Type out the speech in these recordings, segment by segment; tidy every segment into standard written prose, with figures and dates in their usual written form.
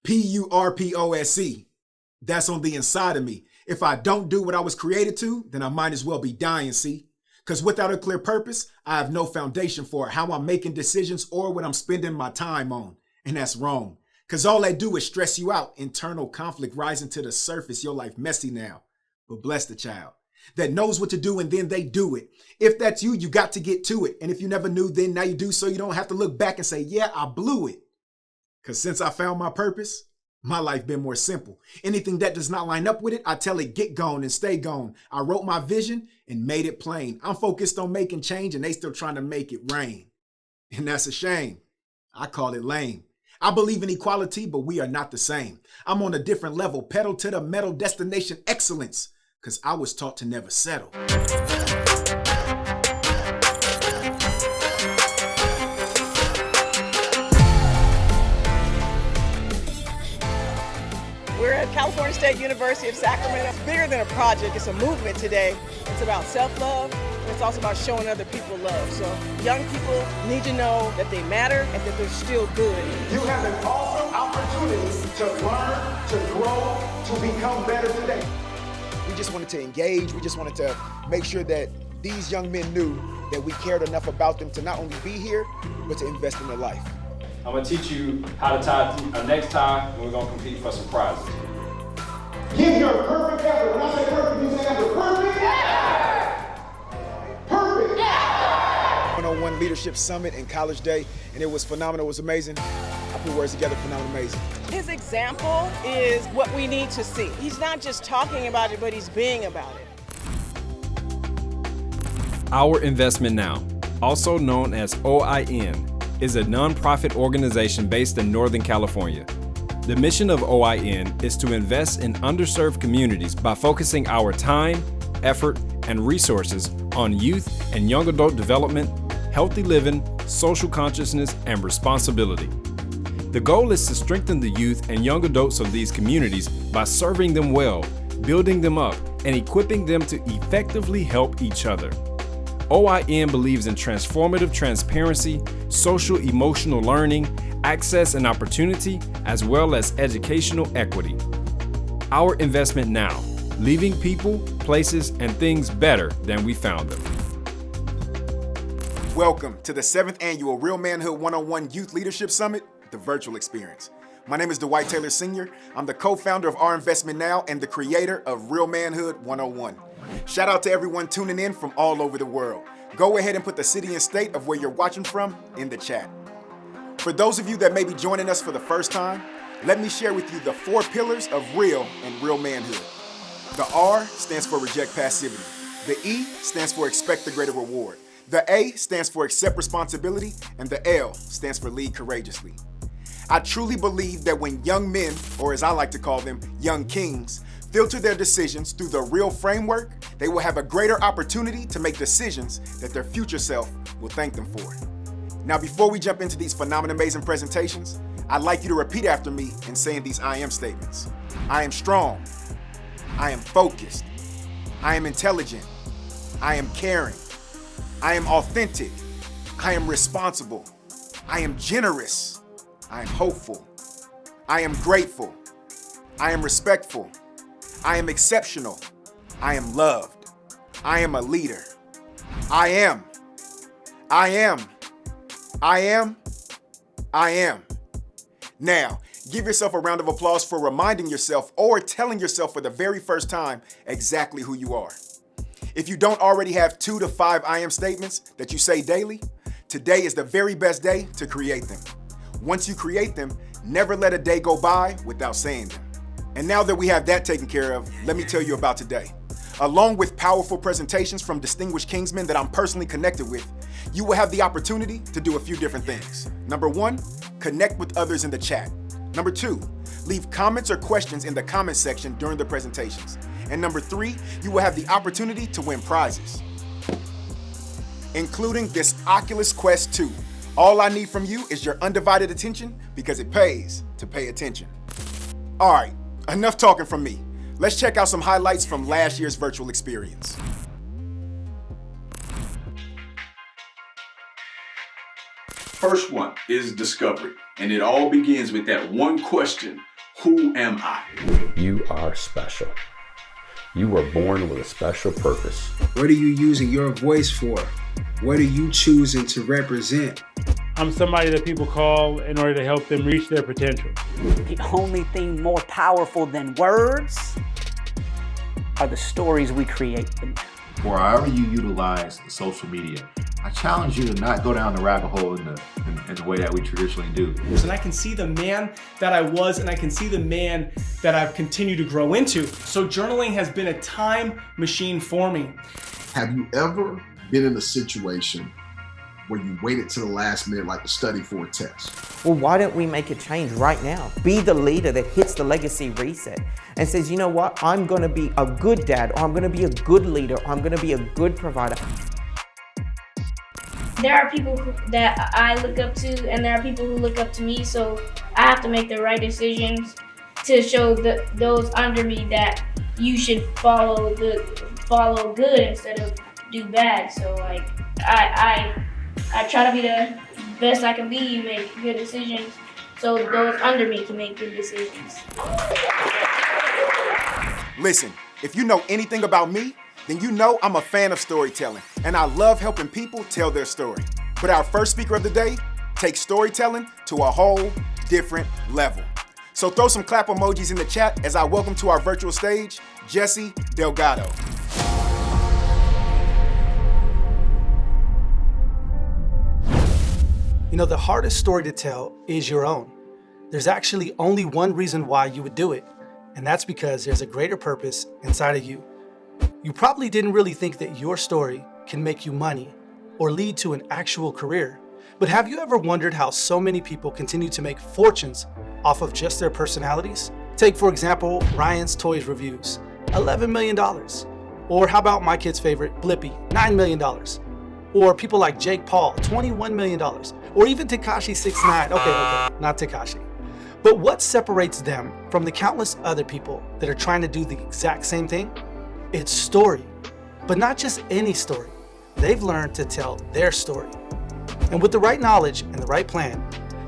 P-U-R-P-O-S-E. That's on the inside of me. If I don't do what I was created to, then I might as well be dying, see? Because without a clear purpose, I have no foundation for how I'm making decisions or what I'm spending my time on. And that's wrong. Because all they do is stress you out. Internal conflict rising to the surface. Your life messy now. But bless the child that knows what to do and then they do it. If that's you, you got to get to it. And if you never knew, then now you do, so you don't have to look back and say, yeah, I blew it. Because since I found my purpose, my life been more simple. Anything that does not line up with it, I tell it get gone and stay gone. I wrote my vision and made it plain. I'm focused on making change and they still trying to make it rain. And that's a shame. I call it lame. I believe in equality, but we are not the same. I'm on a different level, pedal to the metal, destination excellence, because I was taught to never settle. We're at California State University of Sacramento. It's bigger than a project, it's a movement today. It's about self-love, and it's also about showing other people love. So young people need to know that they matter and that they're still good. You have an awesome opportunity to learn, to grow, to become better today. We just wanted to engage. We just wanted to make sure that these young men knew that we cared enough about them to not only be here, but to invest in their life. I'm gonna teach you how to tie a necktie, and we're gonna compete for some prizes. Give your perfect effort. When I say perfect, you say effort. Perfect? Yeah! Perfect! Yeah! 101 Leadership Summit and College Day, and it was phenomenal. It was amazing. I put words together, phenomenal, amazing. His example is what we need to see. He's not just talking about it, but he's being about it. Our Investment Now, also known as OIN, is a nonprofit organization based in Northern California. The mission of OIN is to invest in underserved communities by focusing our time, effort, and resources on youth and young adult development, healthy living, social consciousness, and responsibility. The goal is to strengthen the youth and young adults of these communities by serving them well, building them up, and equipping them to effectively help each other. OIN believes in transformative transparency, social emotional learning, access and opportunity, as well as educational equity. Our Investment Now, leaving people, places, and things better than we found them. Welcome to the 7th Annual Real Manhood 101 Youth Leadership Summit, the virtual experience. My name is Dwight Taylor Sr. I'm the co-founder of Our Investment Now and the creator of Real Manhood 101. Shout out to everyone tuning in from all over the world. Go ahead and put the city and state of where you're watching from in the chat. For those of you that may be joining us for the first time, let me share with you the 4 pillars of real and real manhood. The R stands for reject passivity. The E stands for expect the greater reward. The A stands for accept responsibility, and the L stands for lead courageously. I truly believe that when young men, or as I like to call them, young kings, filter their decisions through the real framework, they will have a greater opportunity to make decisions that their future self will thank them for. Now, before we jump into these phenomenal, amazing presentations, I'd like you to repeat after me in saying these I am statements. I am strong. I am focused. I am intelligent. I am caring. I am authentic. I am responsible. I am generous. I am hopeful. I am grateful. I am respectful. I am exceptional. I am loved. I am a leader. I am. I am. I am. I am. Now, give yourself a round of applause for reminding yourself or telling yourself for the very first time exactly who you are. If you don't already have 2 to 5 I am statements that you say daily, today is the very best day to create them. Once you create them, never let a day go by without saying them. And now that we have that taken care of, let me tell you about today. Along with powerful presentations from distinguished kingsmen that I'm personally connected with, you will have the opportunity to do a few different things. Number 1, connect with others in the chat. Number 2, leave comments or questions in the comment section during the presentations. And number 3, you will have the opportunity to win prizes, including this Oculus Quest 2. All I need from you is your undivided attention because it pays to pay attention. All right, enough talking from me. Let's check out some highlights from last year's virtual experience. First one is discovery, and it all begins with that one question: Who am I? You are special. You were born with a special purpose. What are you using your voice for? What are you choosing to represent? I'm somebody that people call in order to help them reach their potential. The only thing more powerful than words are the stories we create them. Or however you utilize social media, I challenge you to not go down the rabbit hole in the way that we traditionally do. And I can see the man that I was, and I can see the man that I've continued to grow into. So journaling has been a time machine for me. Have you ever been in a situation where you waited to the last minute, like to study for a test? Well, why don't we make a change right now? Be the leader that hits the legacy reset and says, you know what, I'm gonna be a good dad, or I'm gonna be a good leader, or I'm gonna be a good provider. There are people that I look up to, and there are people who look up to me, so I have to make the right decisions to show those under me that you should follow good instead of do bad. So like I try to be the best I can be, make good decisions, so those under me can make good decisions. Listen, if you know anything about me, then you know I'm a fan of storytelling, and I love helping people tell their story. But our first speaker of the day takes storytelling to a whole different level. So throw some clap emojis in the chat as I welcome to our virtual stage, Jesse Delgado. You know, the hardest story to tell is your own. There's actually only one reason why you would do it, and that's because there's a greater purpose inside of you. You probably didn't really think that your story can make you money or lead to an actual career. But have you ever wondered how so many people continue to make fortunes off of just their personalities? Take, for example, Ryan's Toys Reviews, $11 million. Or how about my kid's favorite, Blippi, $9 million. Or people like Jake Paul, $21 million. Or even Tekashi 6ix9ine, okay, not Tekashi. But what separates them from the countless other people that are trying to do the exact same thing? It's story, but not just any story. They've learned to tell their story. And with the right knowledge and the right plan,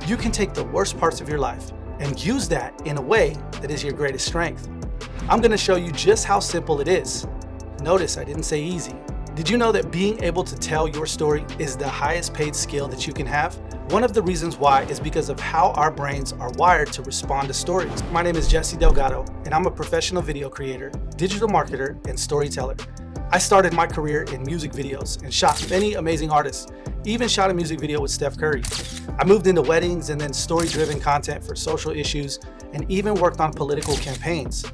you can take the worst parts of your life and use that in a way that is your greatest strength. I'm gonna show you just how simple it is. Notice I didn't say easy. Did you know that being able to tell your story is the highest paid skill that you can have? One of the reasons why is because of how our brains are wired to respond to stories. My name is Jesse Delgado, and I'm a professional video creator, digital marketer, and storyteller. I started my career in music videos and shot many amazing artists, even shot a music video with Steph Curry. I moved into weddings and then story-driven content for social issues, and even worked on political campaigns.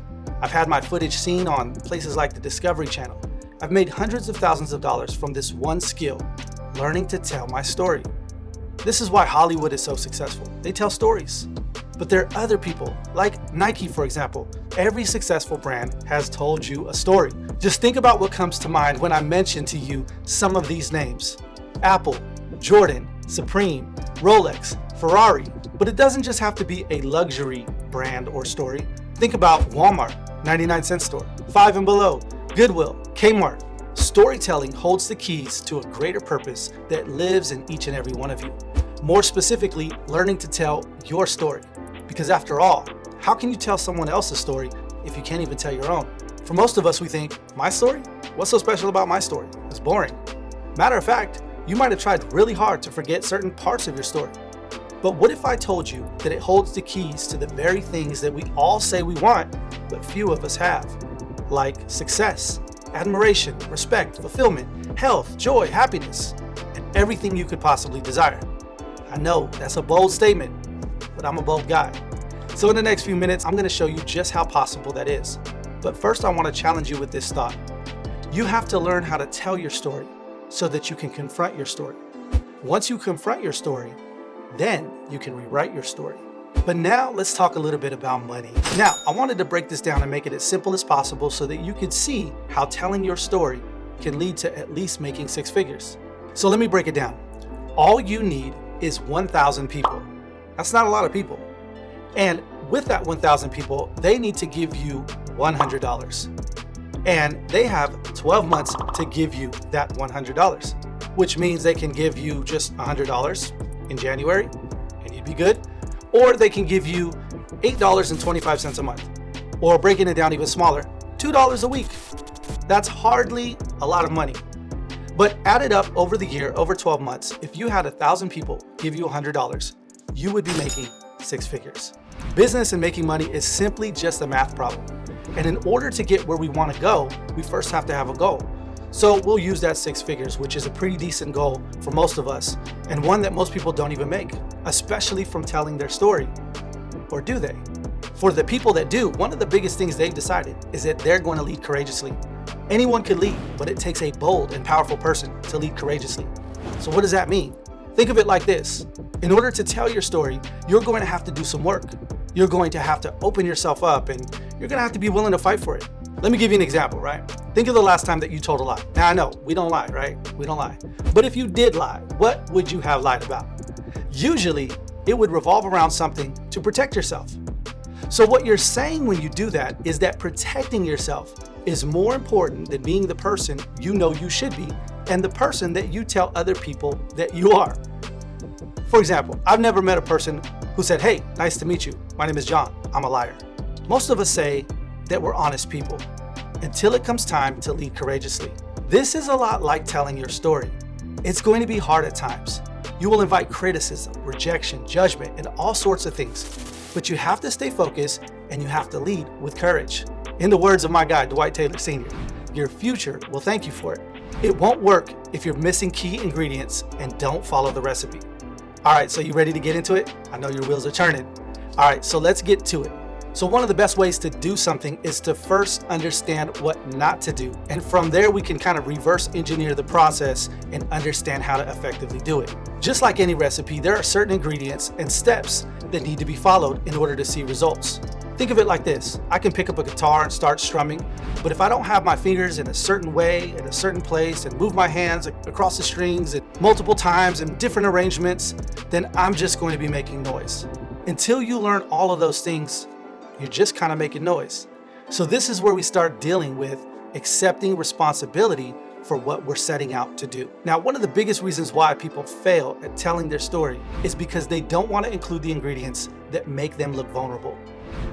I've had my footage seen on places like the Discovery Channel. I've made hundreds of thousands of dollars from this one skill, learning to tell my story. This is why Hollywood is so successful. They tell stories. But there are other people, like Nike, for example. Every successful brand has told you a story. Just think about what comes to mind when I mention to you some of these names. Apple, Jordan, Supreme, Rolex, Ferrari. But it doesn't just have to be a luxury brand or story. Think about Walmart, 99-cent store, Five and Below, Goodwill, Kmart. Storytelling holds the keys to a greater purpose that lives in each and every one of you. More specifically, learning to tell your story. Because after all, how can you tell someone else's story if you can't even tell your own? For most of us, we think, my story? What's so special about my story? It's boring. Matter of fact, you might have tried really hard to forget certain parts of your story. But what if I told you that it holds the keys to the very things that we all say we want, but few of us have? Like success, admiration, respect, fulfillment, health, joy, happiness, and everything you could possibly desire. I know that's a bold statement, but I'm a bold guy. So in the next few minutes, I'm going to show you just how possible that is. But first, I want to challenge you with this thought. You have to learn how to tell your story so that you can confront your story. Once you confront your story, then you can rewrite your story. But now let's talk a little bit about money. Now, I wanted to break this down and make it as simple as possible so that you could see how telling your story can lead to at least making six figures. So let me break it down. All you need is 1,000 people. That's not a lot of people. And with that 1,000 people, they need to give you $100. And they have 12 months to give you that $100, which means they can give you just $100 in January and you'd be good. Or they can give you $8.25 a month. Or breaking it down even smaller, $2 a week. That's hardly a lot of money. But added up over the year, over 12 months, if you had 1,000 people give you $100, you would be making 6 figures. Business and making money is simply just a math problem. And in order to get where we want to go, we first have to have a goal. So we'll use that 6 figures, which is a pretty decent goal for most of us, and one that most people don't even make, especially from telling their story. Or do they? For the people that do, one of the biggest things they've decided is that they're going to lead courageously. Anyone can lead, but it takes a bold and powerful person to lead courageously. So what does that mean? Think of it like this. In order to tell your story, you're going to have to do some work. You're going to have to open yourself up, and you're going to have to be willing to fight for it. Let me give you an example, right? Think of the last time that you told a lie. Now I know, we don't lie, right? We don't lie. But if you did lie, what would you have lied about? Usually, it would revolve around something to protect yourself. So what you're saying when you do that is that protecting yourself is more important than being the person you know you should be and the person that you tell other people that you are. For example, I've never met a person who said, "Hey, nice to meet you. My name is John. I'm a liar." Most of us say that we're honest people until it comes time to lead courageously. This is a lot like telling your story. It's going to be hard at times. You will invite criticism, rejection, judgment, and all sorts of things. But you have to stay focused and you have to lead with courage. In the words of my guy, Dwight Taylor Sr., your future will thank you for it. It won't work if you're missing key ingredients and don't follow the recipe. All right, so you ready to get into it? I know your wheels are turning. All right, so let's get to it. So one of the best ways to do something is to first understand what not to do. And from there, we can kind of reverse engineer the process and understand how to effectively do it. Just like any recipe, there are certain ingredients and steps that need to be followed in order to see results. Think of it like this. I can pick up a guitar and start strumming, but if I don't have my fingers in a certain way, in a certain place, and move my hands across the strings at multiple times in different arrangements, then I'm just going to be making noise. Until you learn all of those things, you're just kind of making noise. So this is where we start dealing with accepting responsibility for what we're setting out to do. Now, one of the biggest reasons why people fail at telling their story is because they don't want to include the ingredients that make them look vulnerable.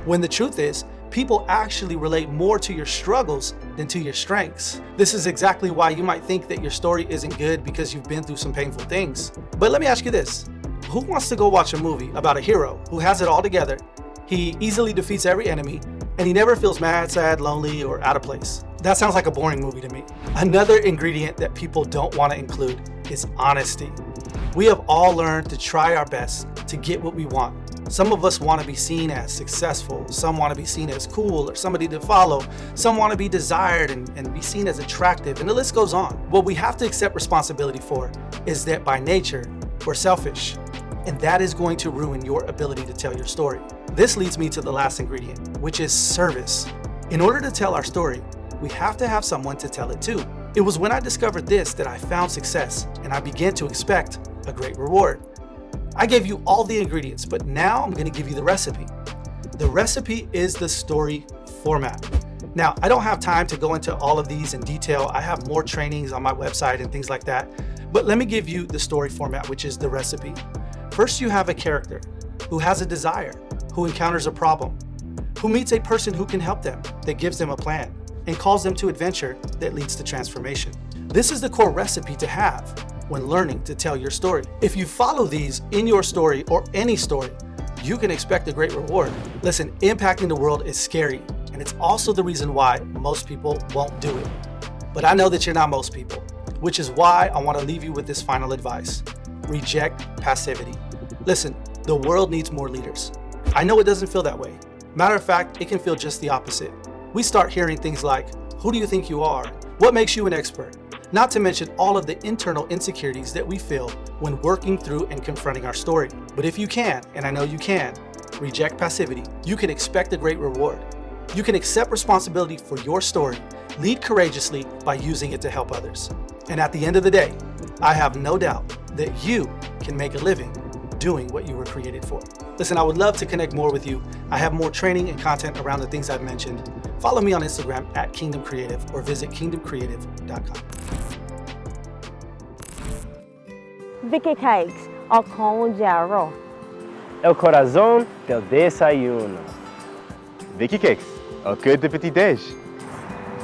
When the truth is, people actually relate more to your struggles than to your strengths. This is exactly why you might think that your story isn't good because you've been through some painful things. But let me ask you this. Who wants to go watch a movie about a hero who has it all together? He easily defeats every enemy, and he never feels mad, sad, lonely, or out of place. That sounds like a boring movie to me. Another ingredient that people don't want to include is honesty. We have all learned to try our best to get what we want. Some of us want to be seen as successful. Some want to be seen as cool or somebody to follow. Some want to be desired and be seen as attractive, and the list goes on. What we have to accept responsibility for is that by nature, we're selfish, and that is going to ruin your ability to tell your story. This leads me to the last ingredient, which is service. In order to tell our story, we have to have someone to tell it to. It was when I discovered this that I found success and I began to expect a great reward. I gave you all the ingredients, but now I'm going to give you the recipe. The recipe is the story format. Now, I don't have time to go into all of these in detail. I have more trainings on my website and things like that. But let me give you the story format, which is the recipe. First, you have a character who has a desire, who encounters a problem, who meets a person who can help them, that gives them a plan, and calls them to adventure that leads to transformation. This is the core recipe to have when learning to tell your story. If you follow these in your story or any story, you can expect a great reward. Listen, impacting the world is scary, and it's also the reason why most people won't do it. But I know that you're not most people, which is why I want to leave you with this final advice. Reject passivity. Listen, the world needs more leaders. I know it doesn't feel that way. Matter of fact, it can feel just the opposite. We start hearing things like, who do you think you are? What makes you an expert? Not to mention all of the internal insecurities that we feel when working through and confronting our story. But if you can, and I know you can, reject passivity, you can expect a great reward. You can accept responsibility for your story, lead courageously by using it to help others. And at the end of the day, I have no doubt that you can make a living doing what you were created for. Listen, I would love to connect more with you. I have more training and content around the things I've mentioned. Follow me on Instagram at Kingdom Creative or visit kingdomcreative.com. Vicky Cakes or Conjaro. el corazón del desayuno. Vicky Cakes, a good de petit déj.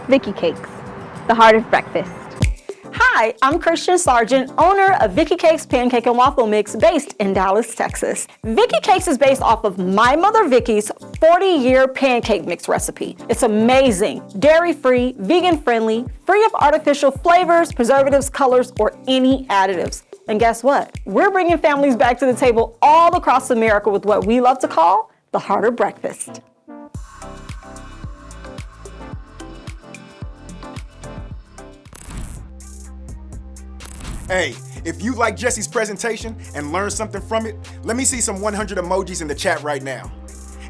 Vicky Cakes, the heart of breakfast. Hi, I'm Christian Sargent, owner of Vicky Cakes Pancake and Waffle Mix based in Dallas, Texas. Vicky Cakes is based off of my mother Vicky's 40-year pancake mix recipe. It's amazing, dairy-free, vegan-friendly, free of artificial flavors, preservatives, colors, or any additives. And guess what? We're bringing families back to the table all across America with what we love to call the heart of breakfast. Hey, if you like Jesse's presentation and learned something from it, let me see some 100 emojis in the chat right now.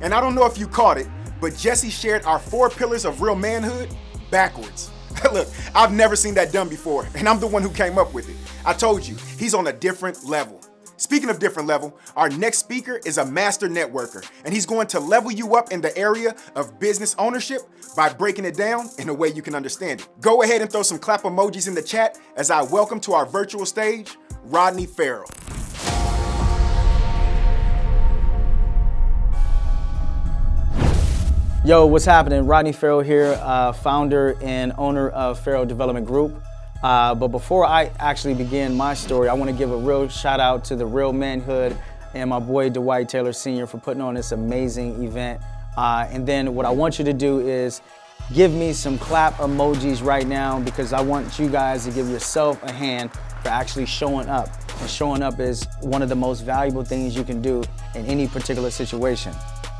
And I don't know if you caught it, but Jesse shared our 4 pillars of real manhood backwards. Look, I've never seen that done before, and I'm the one who came up with it. I told you, he's on a different level. Speaking of different level, our next speaker is a master networker, and he's going to level you up in the area of business ownership by breaking it down in a way you can understand it. Go ahead and throw some clap emojis in the chat as I welcome to our virtual stage, Rodney Farrell. Yo, what's happening? Rodney Farrell here, founder and owner of Farrell Development Group. But before I actually begin my story, I want to give a real shout out to the Real Manhood and my boy Dwight Taylor Sr. for putting on this amazing event. And then what I want you to do is give me some clap emojis right now, because I want you guys to give yourself a hand for actually showing up. And showing up is one of the most valuable things you can do in any particular situation.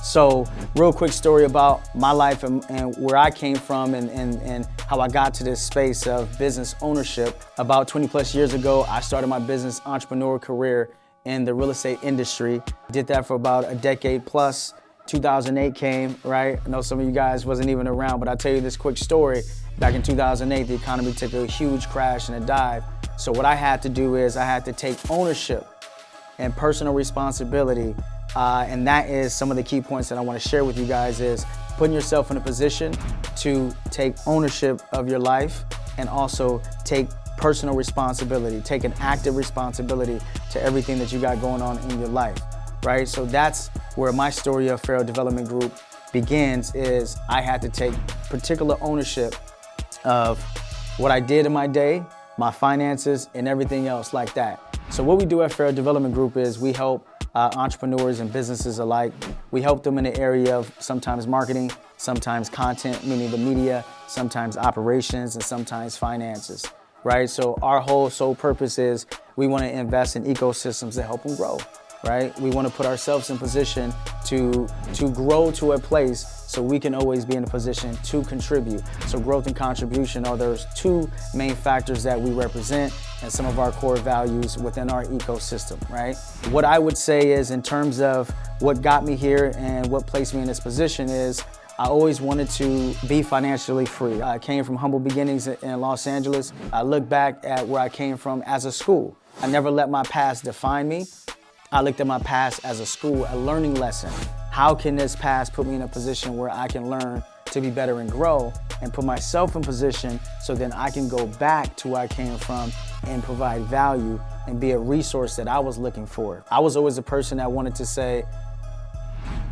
So, real quick story about my life and where I came from and how I got to this space of business ownership. About 20 plus years ago, I started my business entrepreneur career in the real estate industry. Did that for about a decade plus. 2008 came, right? I know some of you guys wasn't even around, but I'll tell you this quick story. Back in 2008, the economy took a huge crash and a dive. So what I had to do is I had to take ownership and personal responsibility. And that is some of the key points that I want to share with you guys is putting yourself in a position to take ownership of your life and also take personal responsibility, take an active responsibility to everything that you got going on in your life, right? So that's where my story of Farrell Development Group begins, is I had to take particular ownership of what I did in my day, my finances, and everything else like that. So what we do at Farrell Development Group is we help entrepreneurs and businesses alike. We help them in the area of sometimes marketing, sometimes content, meaning the media, sometimes operations, and sometimes finances, right? So our whole sole purpose is we want to invest in ecosystems that help them grow, right? We want to put ourselves in position to grow to a place so we can always be in a position to contribute. So growth and contribution are those 2 main factors that we represent and some of our core values within our ecosystem, right? What I would say is, in terms of what got me here and what placed me in this position, is I always wanted to be financially free. I came from humble beginnings in Los Angeles. I look back at where I came from as a school. I never let my past define me. I looked at my past as a school, a learning lesson. How can this past put me in a position where I can learn to be better and grow and put myself in position so then I can go back to where I came from and provide value and be a resource that I was looking for. I was always a person that wanted to say,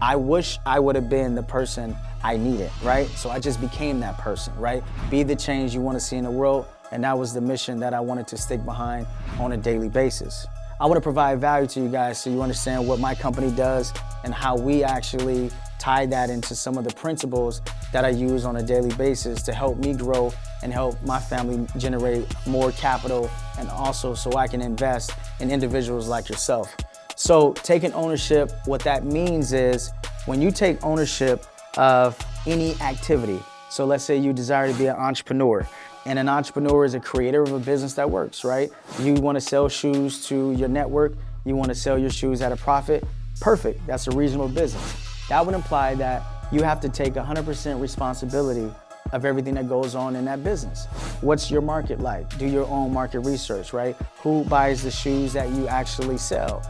I wish I would have been the person I needed, right? So I just became that person, right? Be the change you want to see in the world. And that was the mission that I wanted to stick behind on a daily basis. I want to provide value to you guys so you understand what my company does and how we actually tie that into some of the principles that I use on a daily basis to help me grow and help my family generate more capital, and also so I can invest in individuals like yourself. So taking ownership, what that means is when you take ownership of any activity, so let's say you desire to be an entrepreneur, and an entrepreneur is a creator of a business that works, right? You want to sell shoes to your network, you want to sell your shoes at a profit, perfect, that's a reasonable business. That would imply that you have to take 100% responsibility of everything that goes on in that business. What's your market like? Do your own market research, right? Who buys the shoes that you actually sell?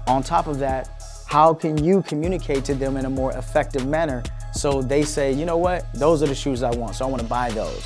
On top of that, how can you communicate to them in a more effective manner so they say, you know what, those are the shoes I want, so I want to buy those.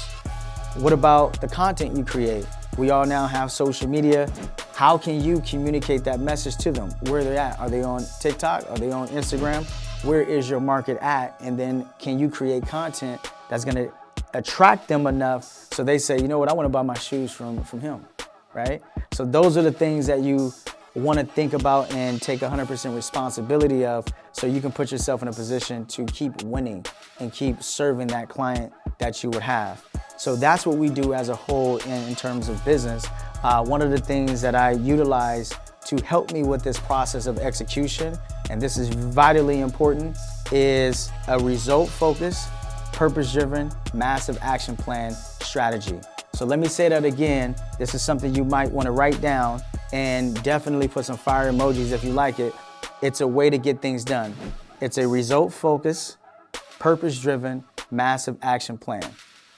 What about the content you create? We all now have social media. How can you communicate that message to them? Where they're at? Are they on TikTok? Are they on Instagram? Where is your market at? And then can you create content that's gonna attract them enough so they say, you know what, I wanna buy my shoes from him, right? So those are the things that you wanna think about and take 100% responsibility of, so you can put yourself in a position to keep winning and keep serving that client that you would have. So that's what we do as a whole in terms of business. One of the things that I utilize to help me with this process of execution, and this is vitally important, is a result-focused, purpose-driven, massive action plan strategy. So let me say that again. This is something you might want to write down and definitely put some fire emojis if you like it. It's a way to get things done. It's a result-focused, purpose-driven, massive action plan.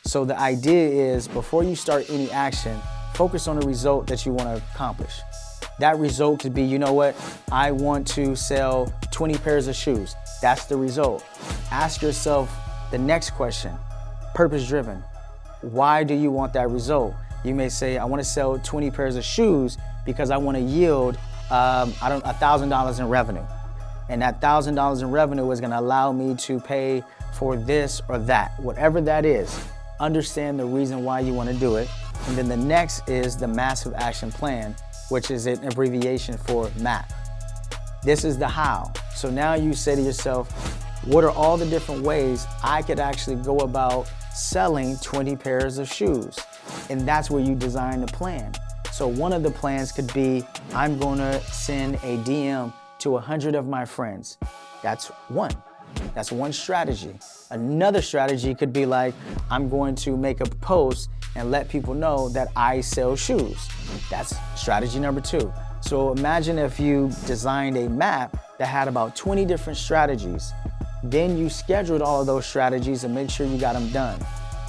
So the idea is, before you start any action, focus on the result that you want to accomplish. That result could be, you know what, I want to sell 20 pairs of shoes. That's the result. Ask yourself the next question, purpose-driven. Why do you want that result? You may say, I want to sell 20 pairs of shoes because I want to yield $1,000 in revenue. And that $1,000 in revenue is going to allow me to pay for this or that, whatever that is. Understand the reason why you want to do it. And then the next is the massive action plan, which is an abbreviation for MAP. This is the how. So now you say to yourself, what are all the different ways I could actually go about selling 20 pairs of shoes? And that's where you design the plan. So one of the plans could be, I'm gonna send a DM to 100 of my friends. That's one. That's one strategy. Another strategy could be like, I'm going to make a post and let people know that I sell shoes. That's strategy number 2. So imagine if you designed a map that had about 20 different strategies. Then you scheduled all of those strategies and make sure you got them done.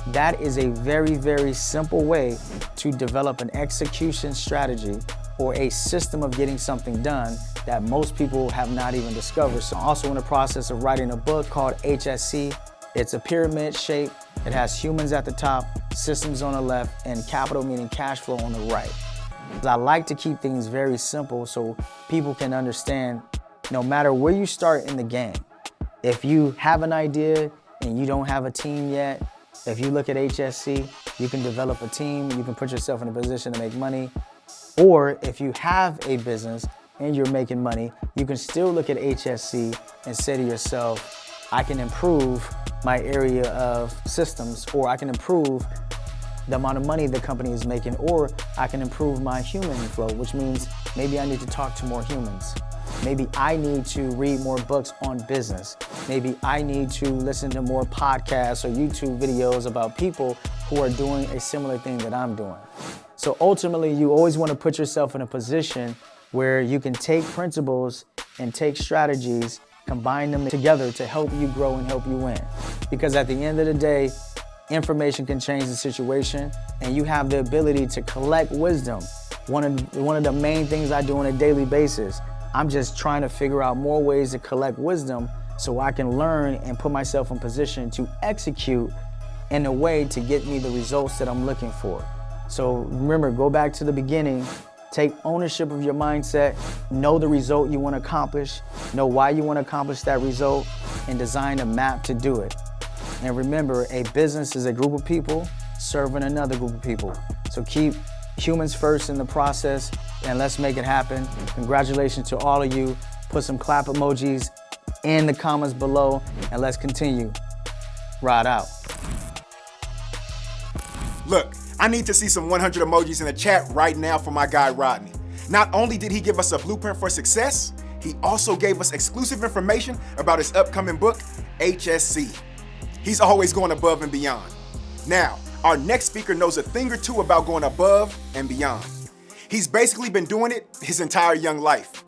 That is a very, very simple way to develop an execution strategy or a system of getting something done that most people have not even discovered. So I'm also in the process of writing a book called HSC. It's a pyramid shape. It has humans at the top, systems on the left, and capital, meaning cash flow, on the right. I like to keep things very simple so people can understand, no matter where you start in the game, if you have an idea and you don't have a team yet, if you look at HSC, you can develop a team, you can put yourself in a position to make money. Or if you have a business and you're making money, you can still look at HSC and say to yourself, I can improve my area of systems, or I can improve the amount of money the company is making, or I can improve my human flow, which means maybe I need to talk to more humans. Maybe I need to read more books on business. Maybe I need to listen to more podcasts or YouTube videos about people who are doing a similar thing that I'm doing. So ultimately, you always want to put yourself in a position where you can take principles and take strategies, combine them together to help you grow and help you win. Because at the end of the day, information can change the situation, and you have the ability to collect wisdom. One of the main things I do on a daily basis, I'm just trying to figure out more ways to collect wisdom so I can learn and put myself in position to execute in a way to get me the results that I'm looking for. So remember, go back to the beginning, take ownership of your mindset, know the result you want to accomplish, know why you want to accomplish that result, and design a map to do it. And remember, a business is a group of people serving another group of people. So keep humans first in the process, and let's make it happen. Congratulations to all of you. Put some clap emojis in the comments below, and let's continue. Ride out. Look, I need to see some 100 emojis in the chat right now for my guy Rodney. Not only did he give us a blueprint for success, he also gave us exclusive information about his upcoming book, HSC. He's always going above and beyond. Now, our next speaker knows a thing or two about going above and beyond. He's basically been doing it his entire young life.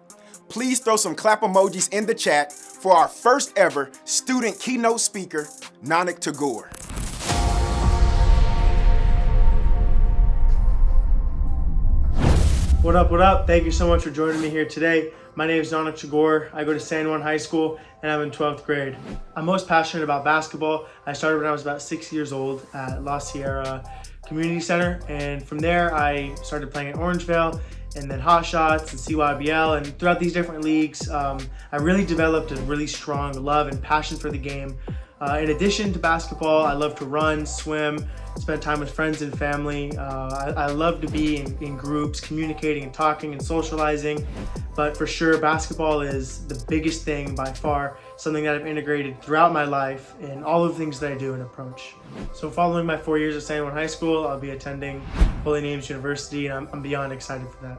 Please throw some clap emojis in the chat for our first ever student keynote speaker, Nanak Tagore. What up, what up? Thank you so much for joining me here today. My name is Nanak Tagore. I go to San Juan High School and I'm in 12th grade. I'm most passionate about basketball. I started when I was about 6 years old at La Sierra Community Center, and from there I started playing at Orangevale, and then Hot Shots and CYBL, and throughout these different leagues, I really developed a really strong love and passion for the game. In addition to basketball, I love to run, swim, spend time with friends and family. I love to be in groups, communicating and talking and socializing. But for sure, basketball is the biggest thing by far, something that I've integrated throughout my life in all of the things that I do and approach. So following my 4 years at San Juan High School, I'll be attending Holy Names University, and I'm beyond excited for that.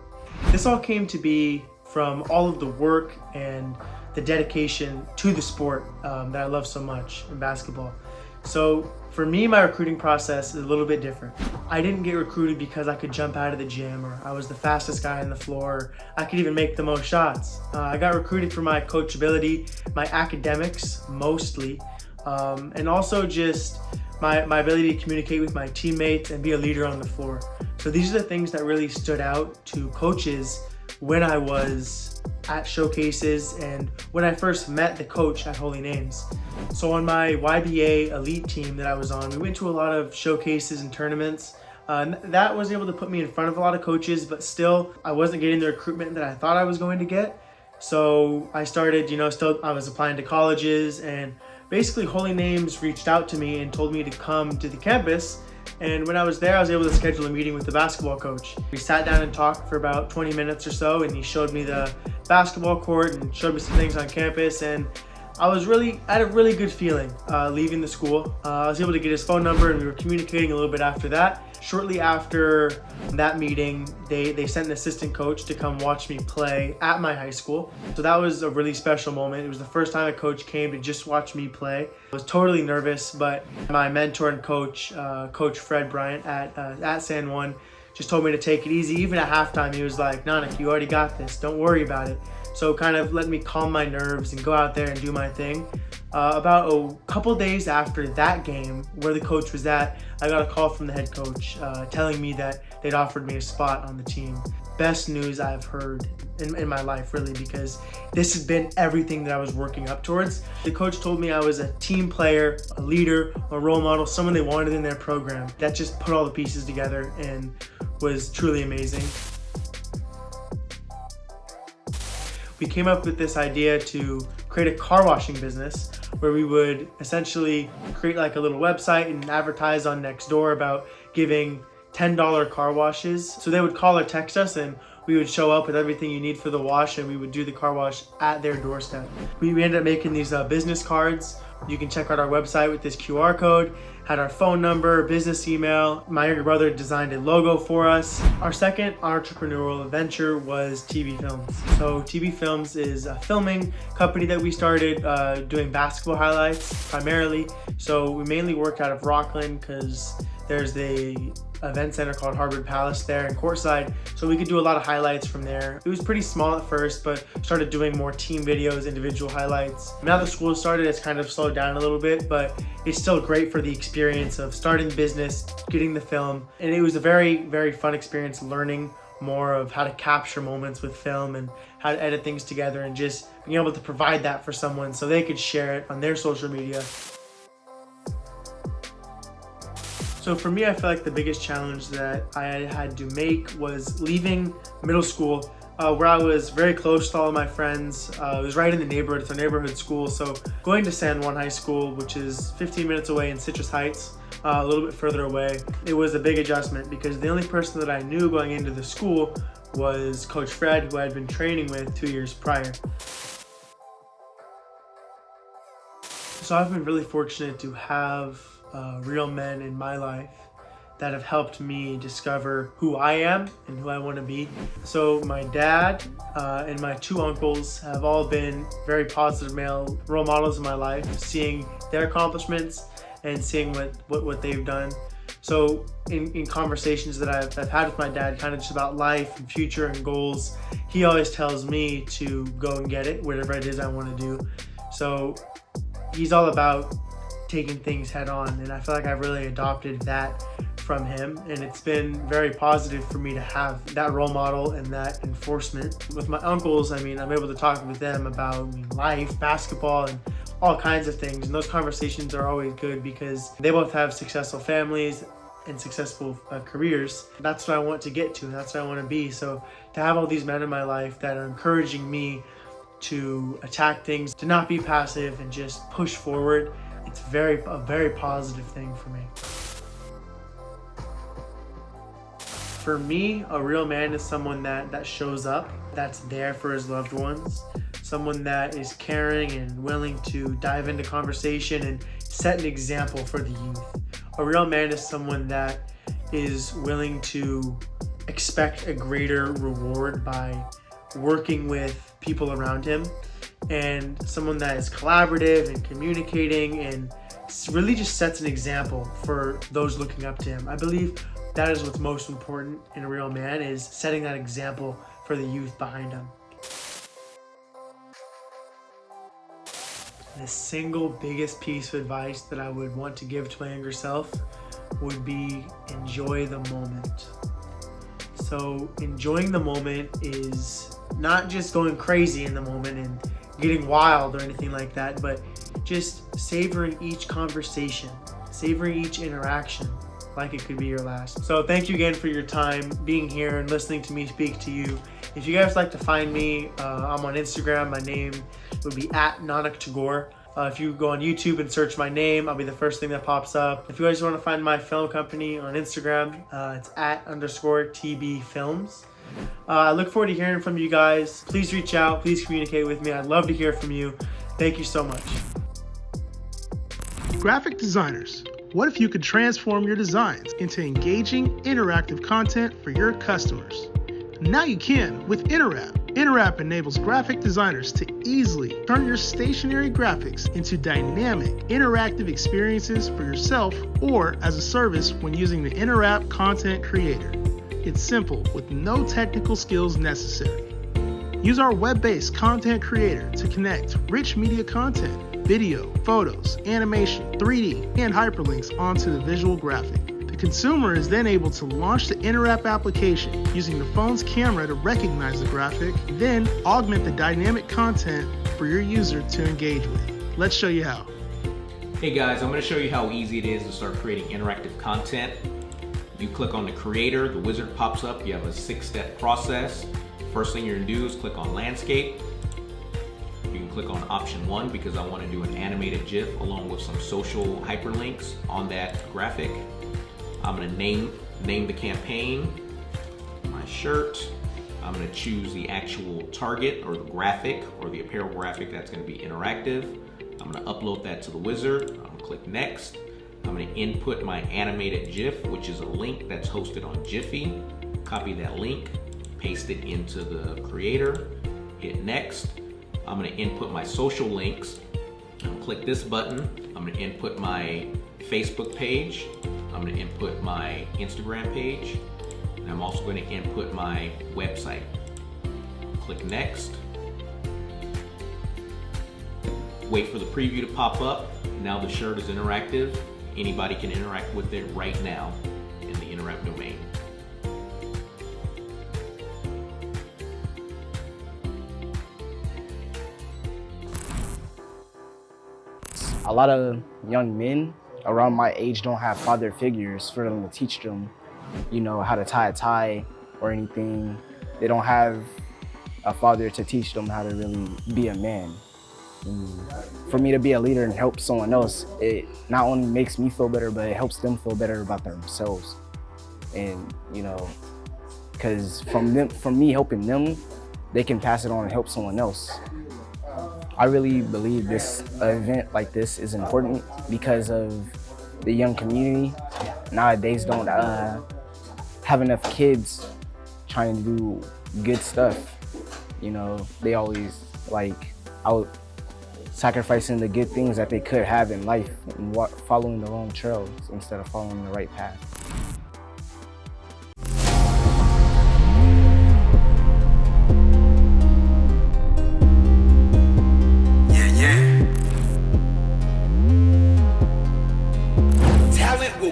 This all came to be from all of the work and the dedication to the sport that I love so much in basketball. So for me, my recruiting process is a little bit different. I didn't get recruited because I could jump out of the gym, or I was the fastest guy on the floor, or I could even make the most shots. I got recruited for my coachability, my academics mostly, and also just my ability to communicate with my teammates and be a leader on the floor. So these are the things that really stood out to coaches when I was at showcases and when I first met the coach at Holy Names. So on my YBA elite team that I was on, we went to a lot of showcases and tournaments. That was able to put me in front of a lot of coaches, but still I wasn't getting the recruitment that I thought I was going to get. So I started, I was applying to colleges, and basically Holy Names reached out to me and told me to come to the campus. And when I was there, I was able to schedule a meeting with the basketball coach. We sat down and talked for about 20 minutes or so, and he showed me the basketball court and showed me some things on campus, and I had a really good feeling leaving the school. I was able to get his phone number, and we were communicating a little bit after that. Shortly after that meeting, they sent an assistant coach to come watch me play at my high school. So that was a really special moment. It was the first time a coach came to just watch me play. I was totally nervous, but my mentor and coach, Coach Fred Bryant at San Juan, just told me to take it easy. Even at halftime, he was like, "Nanak, you already got this. Don't worry about it." So kind of let me calm my nerves and go out there and do my thing. About a couple days after that game, where the coach was at, I got a call from the head coach telling me that they'd offered me a spot on the team. Best news I've heard in my life, really, because this has been everything that I was working up towards. The coach told me I was a team player, a leader, a role model, someone they wanted in their program. That just put all the pieces together and was truly amazing. We came up with this idea to create a car washing business where we would essentially create like a little website and advertise on Nextdoor about giving $10 car washes. So they would call or text us, and we would show up with everything you need for the wash, and we would do the car wash at their doorstep. We ended up making these business cards. You can check out our website with this QR code, had our phone number, business email. My younger brother designed a logo for us. Our second entrepreneurial venture was TV Films. So TV Films is a filming company that we started doing basketball highlights primarily. So we mainly worked out of Rockland because there's the event center called Harvard Palace there in Courtside, so we could do a lot of highlights from there. It was pretty small at first, but started doing more team videos, individual highlights. Now that school started, it's kind of slowed down a little bit, but it's still great for the experience of starting the business, getting the film, and it was a very, very fun experience learning more of how to capture moments with film and how to edit things together, and just being able to provide that for someone so they could share it on their social media. So for me, I feel like the biggest challenge that I had to make was leaving middle school, where I was very close to all of my friends. It was right in the neighborhood. It's a neighborhood school. So going to San Juan High School, which is 15 minutes away in Citrus Heights, a little bit further away, it was a big adjustment because the only person that I knew going into the school was Coach Fred, who I had been training with 2 years prior. So I've been really fortunate to have real men in my life that have helped me discover who I am and who I want to be. So my dad and my two uncles have all been very positive male role models in my life, seeing their accomplishments and seeing what they've done. So in conversations that I've had with my dad, kind of just about life and future and goals, he always tells me to go and get it, whatever it is I want to do. So he's all about taking things head on, and I feel like I've really adopted that from him, and it's been very positive for me to have that role model and that enforcement. With my uncles, I'm able to talk with them about life, basketball, and all kinds of things, and those conversations are always good because they both have successful families, and successful careers. That's what I want to get to, and that's what I want to be. So to have all these men in my life that are encouraging me to attack things, to not be passive and just push forward, it's a very positive thing for me. For me, a real man is someone that shows up, that's there for his loved ones, someone that is caring and willing to dive into conversation and set an example for the youth. A real man is someone that is willing to expect a greater reward by working with people around him, and someone that is collaborative and communicating and really just sets an example for those looking up to him. I believe that is what's most important in a real man, is setting that example for the youth behind him. The single biggest piece of advice that I would want to give to my younger self would be enjoy the moment. So enjoying the moment is not just going crazy in the moment and getting wild or anything like that, but just savoring each conversation, savoring each interaction like it could be your last. So thank you again for your time being here and listening to me speak to you. If you guys like to find me, I'm on Instagram. My name would be @NanikTagore. If you go on YouTube and search my name, I'll be the first thing that pops up. If you guys want to find my film company on Instagram, it's @_TB Films. I look forward to hearing from you guys. Please reach out, please communicate with me. I'd love to hear from you. Thank you so much. Graphic designers, what if you could transform your designs into engaging, interactive content for your customers? Now you can with InterApp. InterApp enables graphic designers to easily turn your stationary graphics into dynamic, interactive experiences for yourself or as a service when using the InterApp Content Creator. It's simple with no technical skills necessary. Use our web-based content creator to connect rich media content, video, photos, animation, 3D, and hyperlinks onto the visual graphic. The consumer is then able to launch the InterApp application using the phone's camera to recognize the graphic, then augment the dynamic content for your user to engage with. Let's show you how. Hey guys, I'm going to show you how easy it is to start creating interactive content. You click on the creator, the wizard pops up, you have a 6-step process. First thing you're going to do is click on landscape. You can click on option 1 because I want to do an animated GIF along with some social hyperlinks on that graphic. I'm going to name the campaign, my shirt. I'm going to choose the actual target or the graphic or the apparel graphic that's going to be interactive. I'm going to upload that to the wizard. I'm going to click next. I'm going to input my animated GIF, which is a link that's hosted on Jiffy. Copy that link, paste it into the creator, hit next. I'm going to input my social links. I'm going to click this button. I'm going to input my Facebook page. I'm going to input my Instagram page. And I'm also going to input my website. Click next. Wait for the preview to pop up. Now the shirt is interactive. Anybody can interact with it right now in the InterApp domain. A lot of young men around my age don't have father figures for them to teach them, you know, how to tie a tie or anything. They don't have a father to teach them how to really be a man. And for me to be a leader and help someone else, it not only makes me feel better, but it helps them feel better about themselves. And, you know, because from me helping them, they can pass it on and help someone else. I really believe this event like this is important because of the young community nowadays don't have enough kids trying to do good stuff. You know, they always like out sacrificing the good things that they could have in life and following the wrong trails instead of following the right path.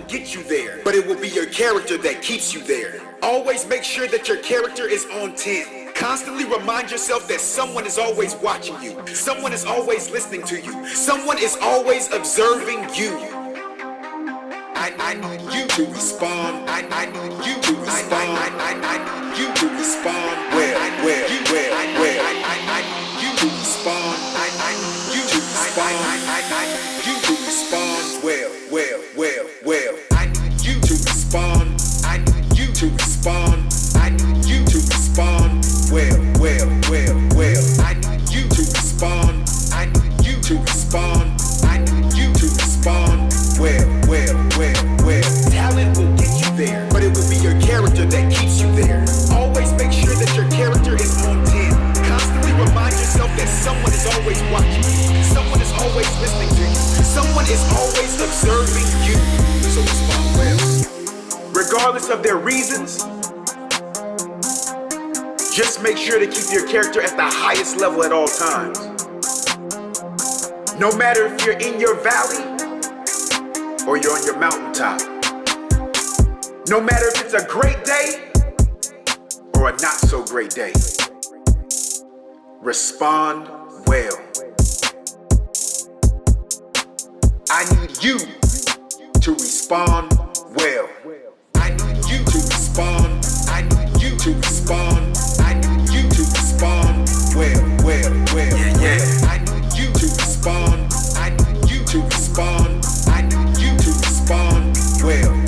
Get you there, but it will be your character that keeps you there. Always make sure that your character is on 10. Constantly remind yourself that someone is always watching you. Someone is always listening to you. Someone is always observing you. I need you to respond. I need you to respond. I need you to respond. Well. I need you to respond. I need you to respond. I need you to respond. Well. I need you to respond. I need you to respond. I need you to respond. Well. I need you to respond. I need you to respond. I need you to respond. Well. Talent will get you there, but it will be your character that keeps you there. Always make sure that your character is on 10. Constantly remind yourself that someone is always watching you. Someone is always listening to you. Someone is always observing you. So respond well. Regardless of their reasons, just make sure to keep your character at the highest level at all times. No matter if you're in your valley or you're on your mountaintop. No matter if it's a great day or a not so great day. Respond well. I need you to respond well. I need you to respond. I need you to respond. I need you to respond well. Yeah. I need you to respond. I need you to respond. I need you to respond well.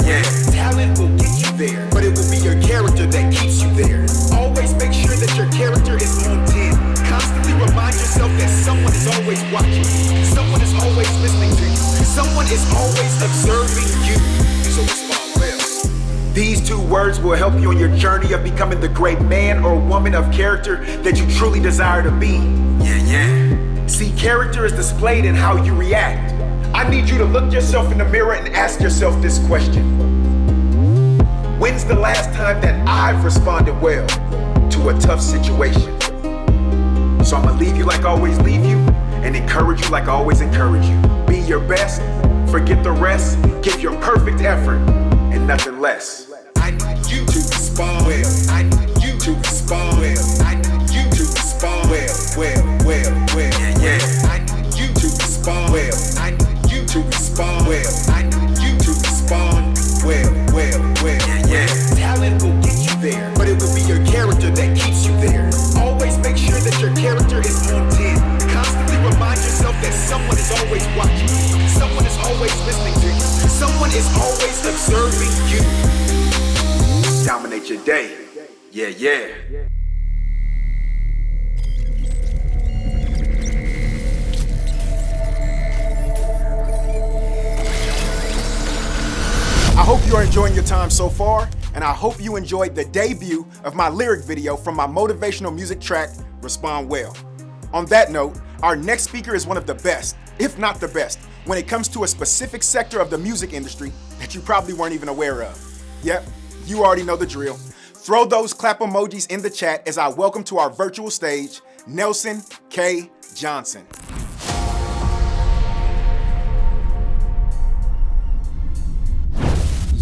Yeah. Talent will get you there, but it will be your character that keeps you there. Always make sure that your character is on 10. Constantly remind yourself that someone is always watching you. Someone is always listening to you. Someone is always observing you. So respond well. These two words will help you on your journey of becoming the great man or woman of character that you truly desire to be. Yeah. See, character is displayed in how you react. I need you to look yourself in the mirror and ask yourself this question. When's the last time that I've responded well to a tough situation? So I'm gonna leave you like I always leave you and encourage you like I always encourage you. Be your best, forget the rest, give your perfect effort and nothing less. I need you to respond well. I need you to respond well. I need you to respond well. Yeah. I need you to respond well. I need you to respond well. I need you to respond well. Yeah. Talent will get you there, but it will be your character that keeps you there. Always make sure that your character is on 10. Constantly remind yourself that someone is always watching you. Someone is always listening to you. Someone is always observing you. Dominate your day. Yeah. I hope you are enjoying your time so far, and I hope you enjoyed the debut of my lyric video from my motivational music track, Respond Well. On that note, our next speaker is one of the best, if not the best, when it comes to a specific sector of the music industry that you probably weren't even aware of. Yep, you already know the drill. Throw those clap emojis in the chat as I welcome to our virtual stage, Nelson K. Johnson.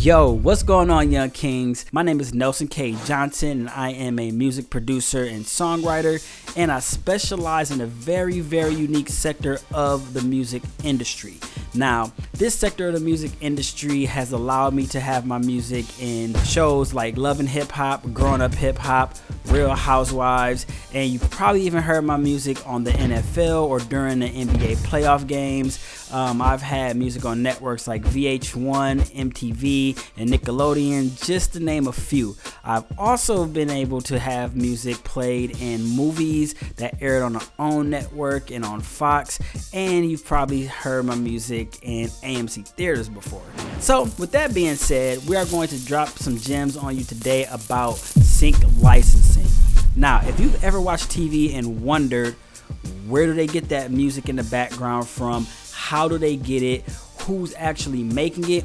Yo, what's going on, young kings? My name is Nelson K. Johnson, and I am a music producer and songwriter, and I specialize in a very, very unique sector of the music industry. Now, this sector of the music industry has allowed me to have my music in shows like Love and Hip Hop, Growing Up Hip Hop, Real Housewives, and you've probably even heard my music on the NFL or during the NBA playoff games. I've had music on networks like VH1, MTV, and Nickelodeon, just to name a few. I've also been able to have music played in movies that aired on our own network and on Fox, and you've probably heard my music in AMC theaters before. So with that being said, we are going to drop some gems on you today about sync licensing. Now, if you've ever watched TV and wondered where do they get that music in the background from, how do they get it, who's actually making it,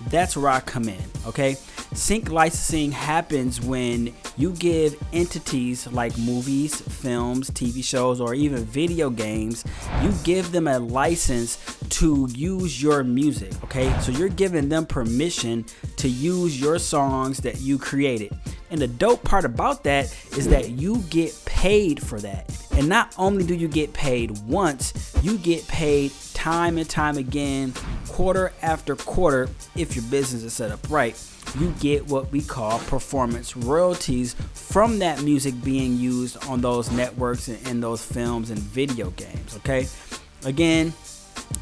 that's where I come in, okay? Sync licensing happens when you give entities like movies, films, TV shows, or even video games, you give them a license to use your music, okay? So you're giving them permission to use your songs that you created. And the dope part about that is that you get paid for that. And not only do you get paid once, you get paid time and time again, quarter after quarter. If your business is set up right, you get what we call performance royalties from that music being used on those networks and in those films and video games. Okay, again,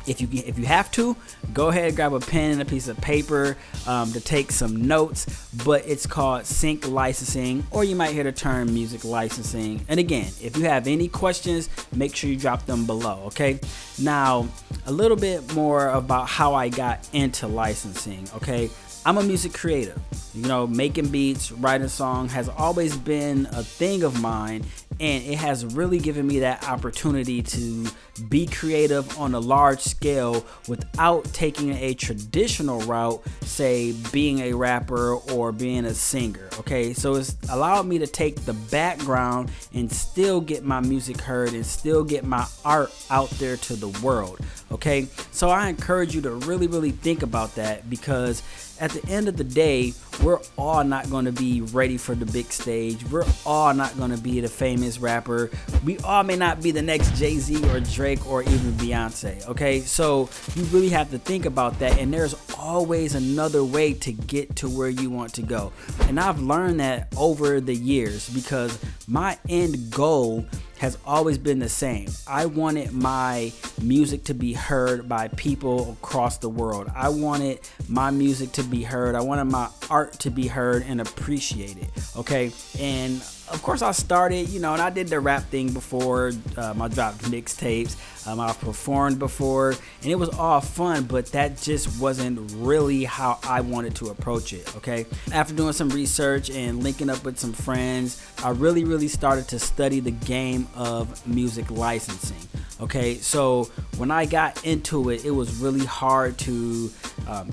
if you have to, go ahead and grab a pen and a piece of paper to take some notes, but it's called sync licensing, or you might hear the term music licensing. And again, if you have any questions, make sure you drop them below. Okay, now a little bit more about how I got into licensing. Okay, I'm a music creator. You know, making beats, writing songs has always been a thing of mine, and it has really given me that opportunity to be creative on a large scale without taking a traditional route, say being a rapper or being a singer. Okay, so it's allowed me to take the background and still get my music heard and still get my art out there to the world. Okay, so I encourage you to really think about that, because at the end of the day, we're all not going to be ready for the big stage. We're all not going to be the famous rapper. We all may not be the next Jay-Z or Drake or even Beyonce. Okay, so you really have to think about that, and there's always another way to get to where you want to go. And I've learned that over the years, because my end goal has always been the same. I wanted my music to be heard by people across the world. I wanted my music to be heard. I wanted my art to be heard and appreciated. Okay, and of course I started, and I did the rap thing before. I dropped mixtapes. I've performed before, and it was all fun, but that just wasn't really how I wanted to approach it. Okay, after doing some research and linking up with some friends, I really started to study the game of music licensing. Okay, so when I got into it, it was really hard to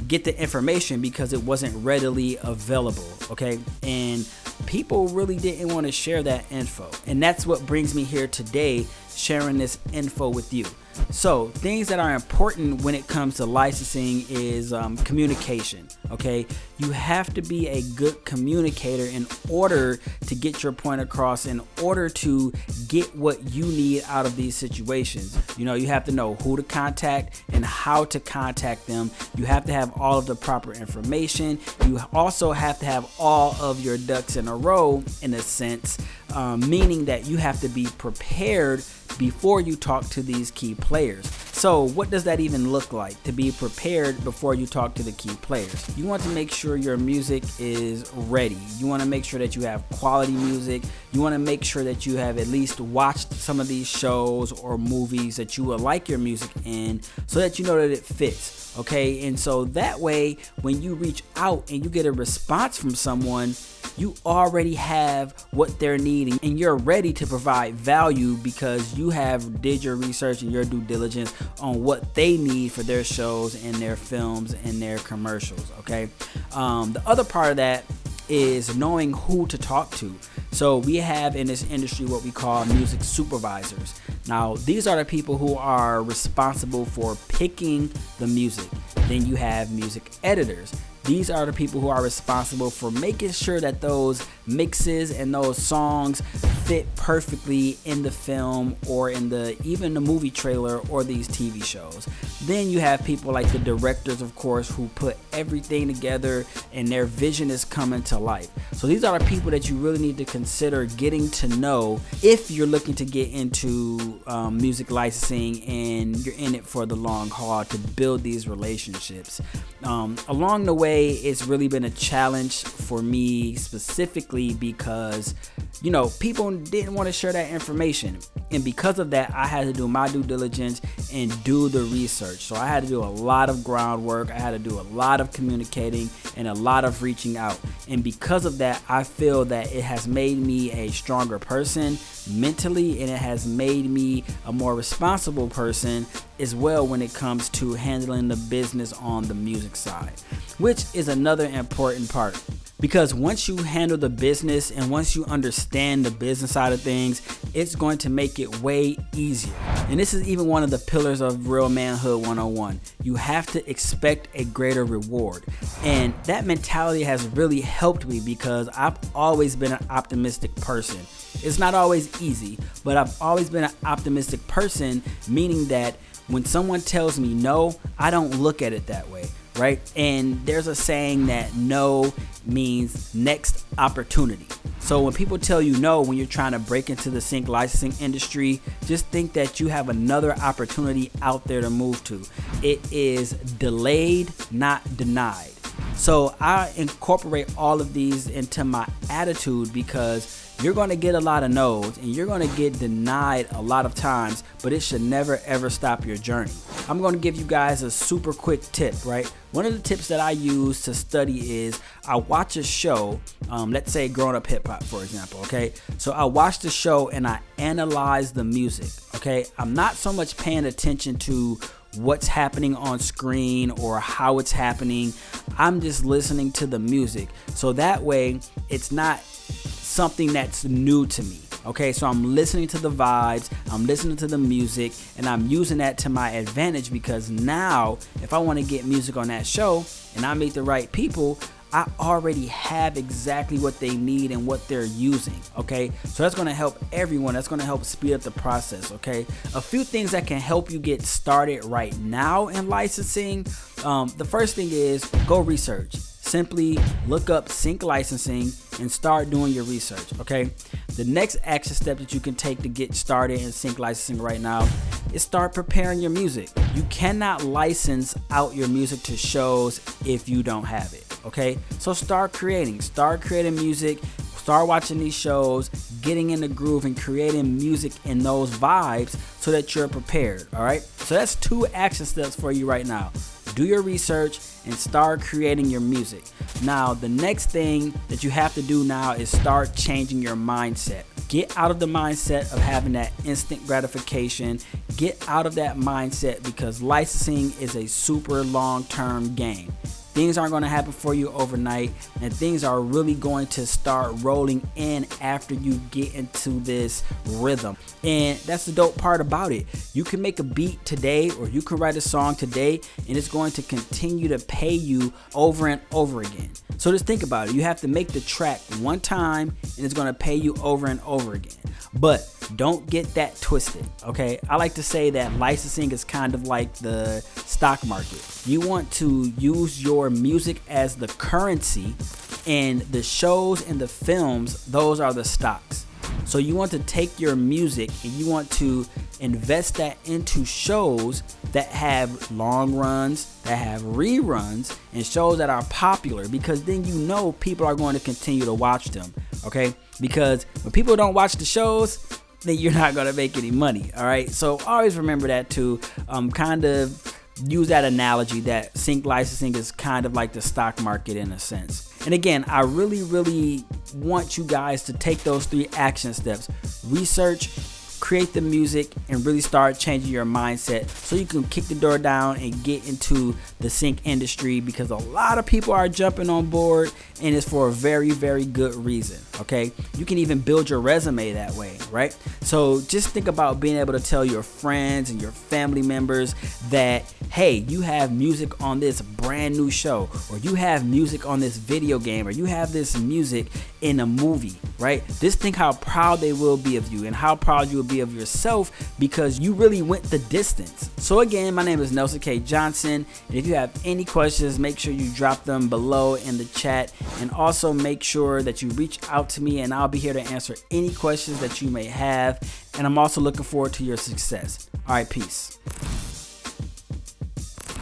get the information because it wasn't readily available. Okay, and people really didn't want to share that info, and that's what brings me here today, sharing this info with you. So things that are important when it comes to licensing is communication. Okay, you have to be a good communicator in order to get your point across, in order to get what you need out of these situations. You have to know who to contact and how to contact them. You have to have all of the proper information. You also have to have all of your ducks in a row, in a sense, meaning that you have to be prepared before you talk to these key players. So what does that even look like, to be prepared before you talk to the key players? You want to make sure your music is ready. You want to make sure that you have quality music. You want to make sure that you have at least watched some of these shows or movies that you would like your music in, so that you know that it fits. Okay, and so that way, when you reach out and you get a response from someone, you already have what they're needing, and you're ready to provide value because you have did your research and your due diligence on what they need for their shows and their films and their commercials. Okay, the other part of that is knowing who to talk to. So we have in this industry what we call music supervisors. Now, these are the people who are responsible for picking the music. Then you have music editors. These are the people who are responsible for making sure that those mixes and those songs fit perfectly in the film or in even the movie trailer or these TV shows. Then you have people like the directors, of course, who put everything together and their vision is coming to life. So these are the people that you really need to consider getting to know if you're looking to get into music licensing and you're in it for the long haul to build these relationships. Along the way, it's really been a challenge for me specifically because, people didn't want to share that information. And because of that, I had to do my due diligence and do the research. So I had to do a lot of groundwork. I had to do a lot of communicating and a lot of reaching out. And because of that, I feel that it has made me a stronger person mentally, and it has made me a more responsible person as well when it comes to handling the business on the music side, which is another important part. Because once you handle the business and once you understand the business side of things, it's going to make it way easier. And this is even one of the pillars of Real Manhood 101. You have to expect a greater reward. And that mentality has really helped me because I've always been an optimistic person. It's not always easy, but I've always been an optimistic person, meaning that when someone tells me no, I don't look at it that way, right? And there's a saying that no means next opportunity. So when people tell you no when you're trying to break into the sync licensing industry, just think that you have another opportunity out there to move to. It is delayed, not denied. So I incorporate all of these into my attitude because you're going to get a lot of no's and you're going to get denied a lot of times, but it should never ever stop your journey. I'm going to give you guys a super quick tip, right? One of the tips that I use to study is I watch a show, let's say Growing Up Hip Hop, for example, okay? So I watch the show and I analyze the music, okay? I'm not so much paying attention to what's happening on screen or how it's happening. I'm just listening to the music. So that way it's not something that's new to me. Okay, so I'm listening to the vibes, I'm listening to the music, and I'm using that to my advantage because now if I want to get music on that show and I meet the right people, I already have exactly what they need and what they're using, okay? So that's gonna help everyone. That's gonna help speed up the process, okay? A few things that can help you get started right now in licensing. The first thing is go research. Simply look up sync licensing and start doing your research, okay? The next action step that you can take to get started in sync licensing right now is start preparing your music. You cannot license out your music to shows if you don't have it, okay? So start creating music, start watching these shows, getting in the groove and creating music in those vibes so that you're prepared, all right? So that's 2 action steps for you right now. Do your research and start creating your music. Now, the next thing that you have to do now is start changing your mindset. Get out of the mindset of having that instant gratification. Get out of that mindset because licensing is a super long-term game. Things aren't going to happen for you overnight, and things are really going to start rolling in after you get into this rhythm. And that's the dope part about it. You can make a beat today, or you can write a song today, and it's going to continue to pay you over and over again. So just think about it. You have to make the track one time, and it's going to pay you over and over again. But don't get that twisted, okay? I like to say that licensing is kind of like the stock market. You want to use your music as the currency, and the shows and the films, those are the stocks. So you want to take your music and you want to invest that into shows that have long runs, that have reruns, and shows that are popular, because then you know people are going to continue to watch them, okay? Because when people don't watch the shows, then you're not going to make any money, all right? So always remember that too. Kind of use that analogy that sync licensing is kind of like the stock market in a sense. And again, I really want you guys to take those 3 action steps. Research, create the music, and really start changing your mindset so you can kick the door down and get into the sync industry, because a lot of people are jumping on board, and it's for a very good reason, okay? You can even build your resume that way, right? So just think about being able to tell your friends and your family members that, hey, you have music on this brand new show, or you have music on this video game, or you have this music in a movie, right? Just think how proud they will be of you and how proud you will be of yourself, because you really went the distance. So again, my name is Nelson K. Johnson, and if you have any questions, make sure you drop them below in the chat, and also make sure that you reach out to me, and I'll be here to answer any questions that you may have, and I'm also looking forward to your success. All right, peace.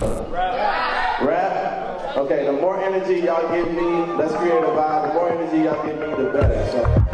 Rap. Okay, the more energy y'all give me, let's create a vibe. The more energy y'all give me, the better. So.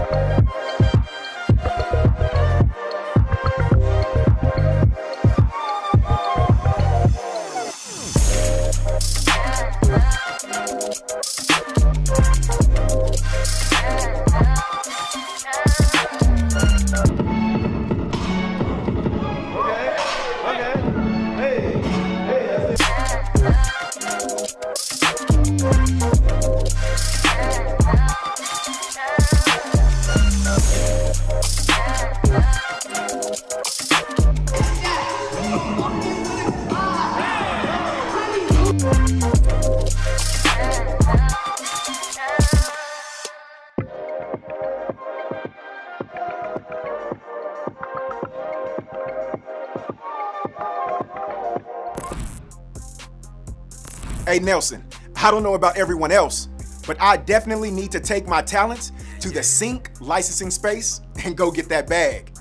Hey Nelson, I don't know about everyone else, but I definitely need to take my talents to the sync licensing space and go get that bag.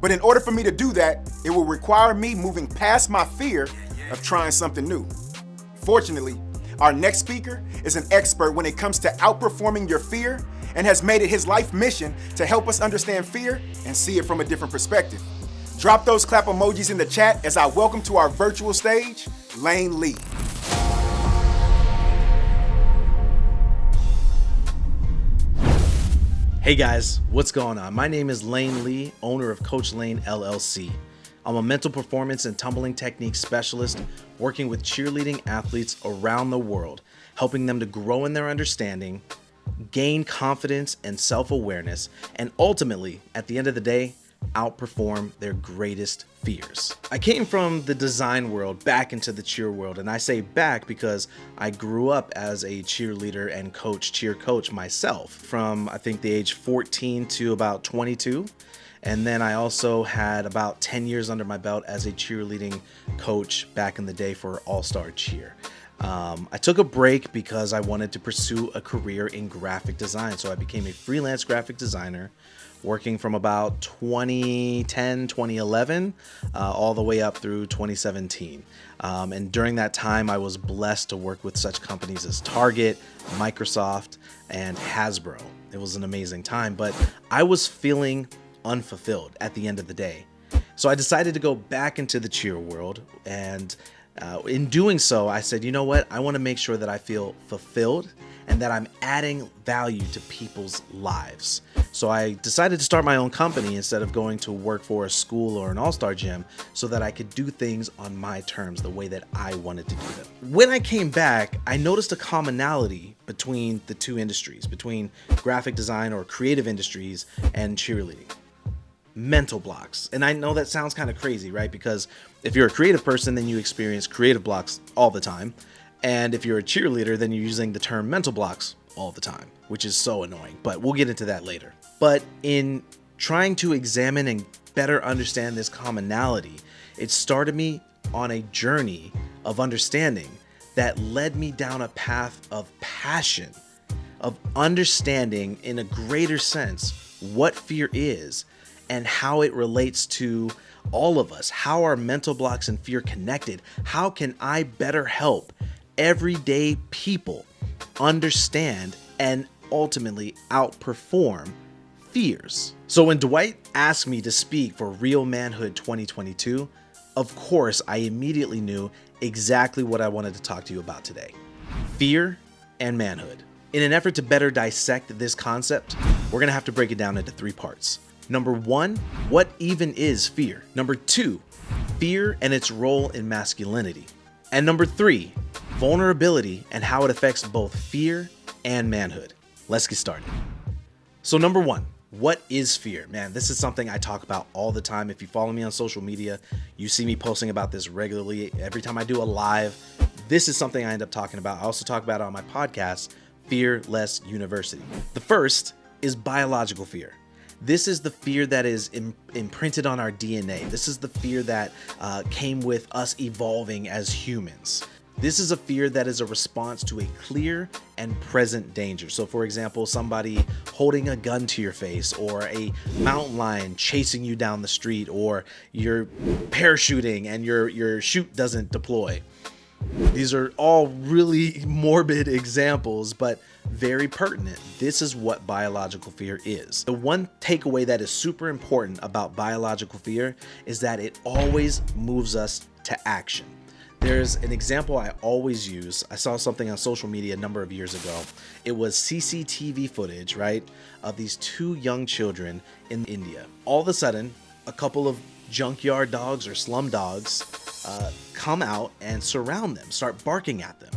But in order for me to do that, it will require me moving past my fear of trying something new. Fortunately, our next speaker is an expert when it comes to outperforming your fear and has made it his life mission to help us understand fear and see it from a different perspective. Drop those clap emojis in the chat as I welcome to our virtual stage, Lane Lee. Hey guys, what's going on? My name is Lane Lee, owner of Coach Lane LLC. I'm a mental performance and tumbling technique specialist working with cheerleading athletes around the world, helping them to grow in their understanding, gain confidence and self-awareness, and ultimately, at the end of the day, outperform their greatest fears. I came from the design world back into the cheer world, and I say back because I grew up as a cheerleader and cheer coach myself from I think the age 14 to about 22. And then I also had about 10 years under my belt as a cheerleading coach back in the day for All-Star Cheer. I took a break because I wanted to pursue a career in graphic design. So I became a freelance graphic designer working from about 2010, 2011, all the way up through 2017. And during that time, I was blessed to work with such companies as Target, Microsoft, and Hasbro. It was an amazing time, but I was feeling unfulfilled at the end of the day. So I decided to go back into the cheer world, and in doing so, I said, you know what? I want to make sure that I feel fulfilled and that I'm adding value to people's lives. So I decided to start my own company instead of going to work for a school or an all-star gym so that I could do things on my terms, the way that I wanted to do them. When I came back, I noticed a commonality between the two industries, between graphic design or creative industries and cheerleading. Mental blocks. And I know that sounds kind of crazy, right? Because if you're a creative person, then you experience creative blocks all the time. And if you're a cheerleader, then you're using the term mental blocks all the time, which is so annoying, but we'll get into that later. But in trying to examine and better understand this commonality, it started me on a journey of understanding that led me down a path of passion, of understanding in a greater sense what fear is and how it relates to all of us. How are mental blocks and fear connected? How can I better help everyday people understand and ultimately outperform fears? So when Dwight asked me to speak for Real Manhood 2022, of course, I immediately knew exactly what I wanted to talk to you about today: fear and manhood. In an effort to better dissect this concept, we're gonna have to break it down into 3 parts. Number 1, what even is fear? Number 2, fear and its role in masculinity. And number 3, vulnerability and how it affects both fear and manhood. Let's get started. So number 1, what is fear? Man, this is something I talk about all the time. If you follow me on social media, you see me posting about this regularly. Every time I do a live, this is something I end up talking about. I also talk about it on my podcast, Fearless University. The first is biological fear. This is the fear that is imprinted on our DNA. This is the fear that came with us evolving as humans. This is a fear that is a response to a clear and present danger. So for example, somebody holding a gun to your face, or a mountain lion chasing you down the street, or you're parachuting and your chute doesn't deploy. These are all really morbid examples, but very pertinent. This is what biological fear is. The one takeaway that is super important about biological fear is that it always moves us to action. There's an example I always use. I saw something on social media a number of years ago. It was CCTV footage, right, of these 2 young children in India. All of a sudden, a couple of junkyard dogs or slum dogs come out and surround them, start barking at them.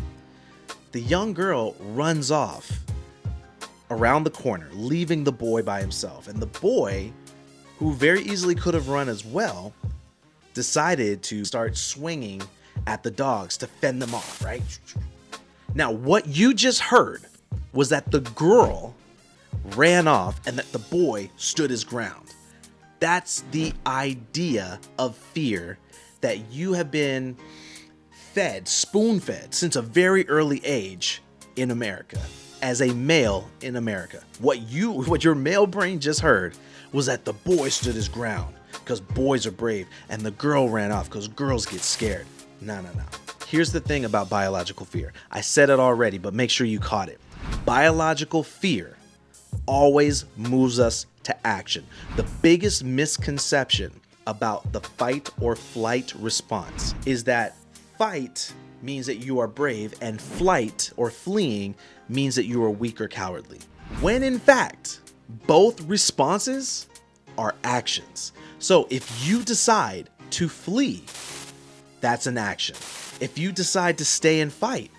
The young girl runs off around the corner, leaving the boy by himself. And the boy, who very easily could have run as well, decided to start swinging at the dogs to fend them off, right? Now, what you just heard was that the girl ran off and that the boy stood his ground. That's the idea of fear that you have been fed, spoon-fed since a very early age in America. As a male in America, what your male brain just heard was that the boy stood his ground because boys are brave and the girl ran off because girls get scared. No. Here's the thing about biological fear. I said it already, but make sure you caught it. Biological fear always moves us to action. The biggest misconception about the fight or flight response is that fight means that you are brave and flight or fleeing means that you are weak or cowardly. When in fact, both responses are actions. So if you decide to flee, that's an action. If you decide to stay and fight,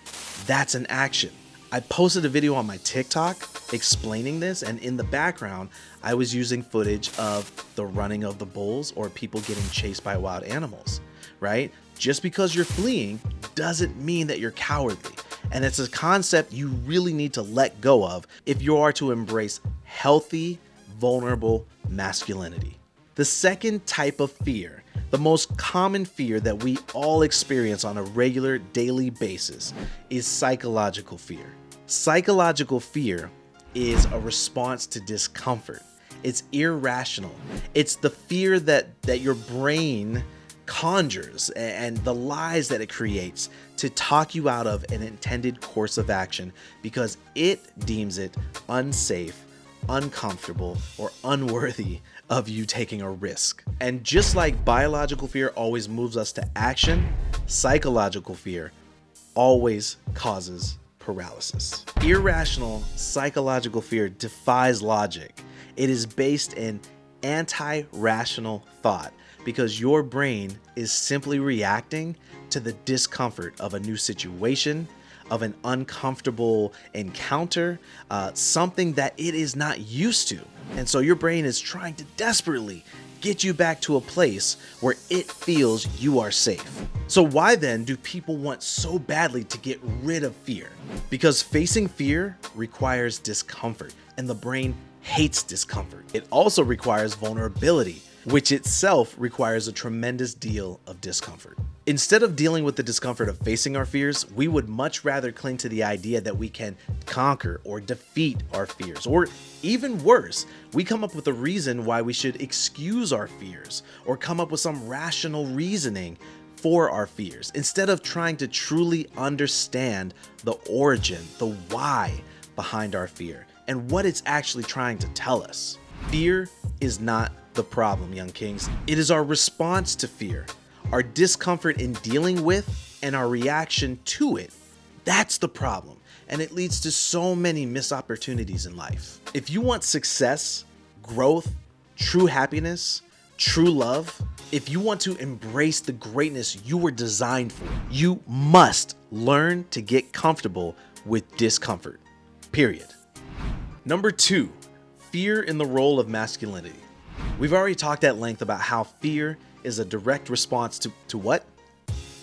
that's an action. I posted a video on my TikTok explaining this, and in the background, I was using footage of the running of the bulls or people getting chased by wild animals, right? Just because you're fleeing doesn't mean that you're cowardly. And it's a concept you really need to let go of if you are to embrace healthy, vulnerable masculinity. The second type of fear, the most common fear that we all experience on a regular daily basis, is psychological fear. Psychological fear is a response to discomfort. It's irrational. It's the fear that your brain conjures and the lies that it creates to talk you out of an intended course of action because it deems it unsafe, uncomfortable, or unworthy of you taking a risk. And just like biological fear always moves us to action, psychological fear always causes paralysis. Irrational psychological fear defies logic. It is based in anti-rational thought because your brain is simply reacting to the discomfort of a new situation, of an uncomfortable encounter, something that it is not used to. And so your brain is trying to desperately get you back to a place where it feels you are safe. So why then do people want so badly to get rid of fear? Because facing fear requires discomfort, and the brain hates discomfort. It also requires vulnerability, which itself requires a tremendous deal of discomfort. Instead of dealing with the discomfort of facing our fears, we would much rather cling to the idea that we can conquer or defeat our fears. Or even worse, we come up with a reason why we should excuse our fears or come up with some rational reasoning for our fears, instead of trying to truly understand the origin, the why behind our fear, and what it's actually trying to tell us. Fear is not the problem, young kings. It is our response to fear, our discomfort in dealing with, and our reaction to it. That's the problem, and it leads to so many missed opportunities in life. If you want success, growth, true happiness, true love, if you want to embrace the greatness you were designed for, you must learn to get comfortable with discomfort, period. Number 2, fear in the role of masculinity. We've already talked at length about how fear is a direct response to what?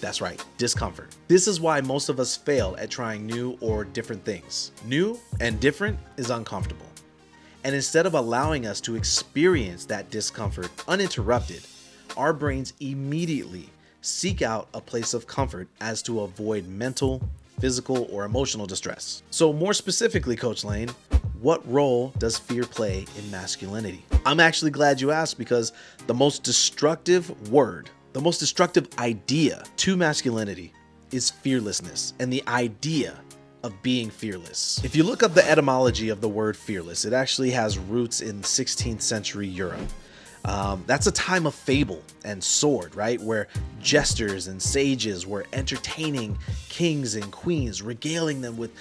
That's right, discomfort. This is why most of us fail at trying new or different things. New and different is uncomfortable. And instead of allowing us to experience that discomfort uninterrupted, our brains immediately seek out a place of comfort as to avoid mental, physical, or emotional distress. So more specifically, Coach Lane, what role does fear play in masculinity? I'm actually glad you asked, because the most destructive word, the most destructive idea to masculinity is fearlessness and the idea of being fearless. If you look up the etymology of the word fearless, it actually has roots in 16th century Europe. That's a time of fable and sword, right? Where jesters and sages were entertaining kings and queens, regaling them with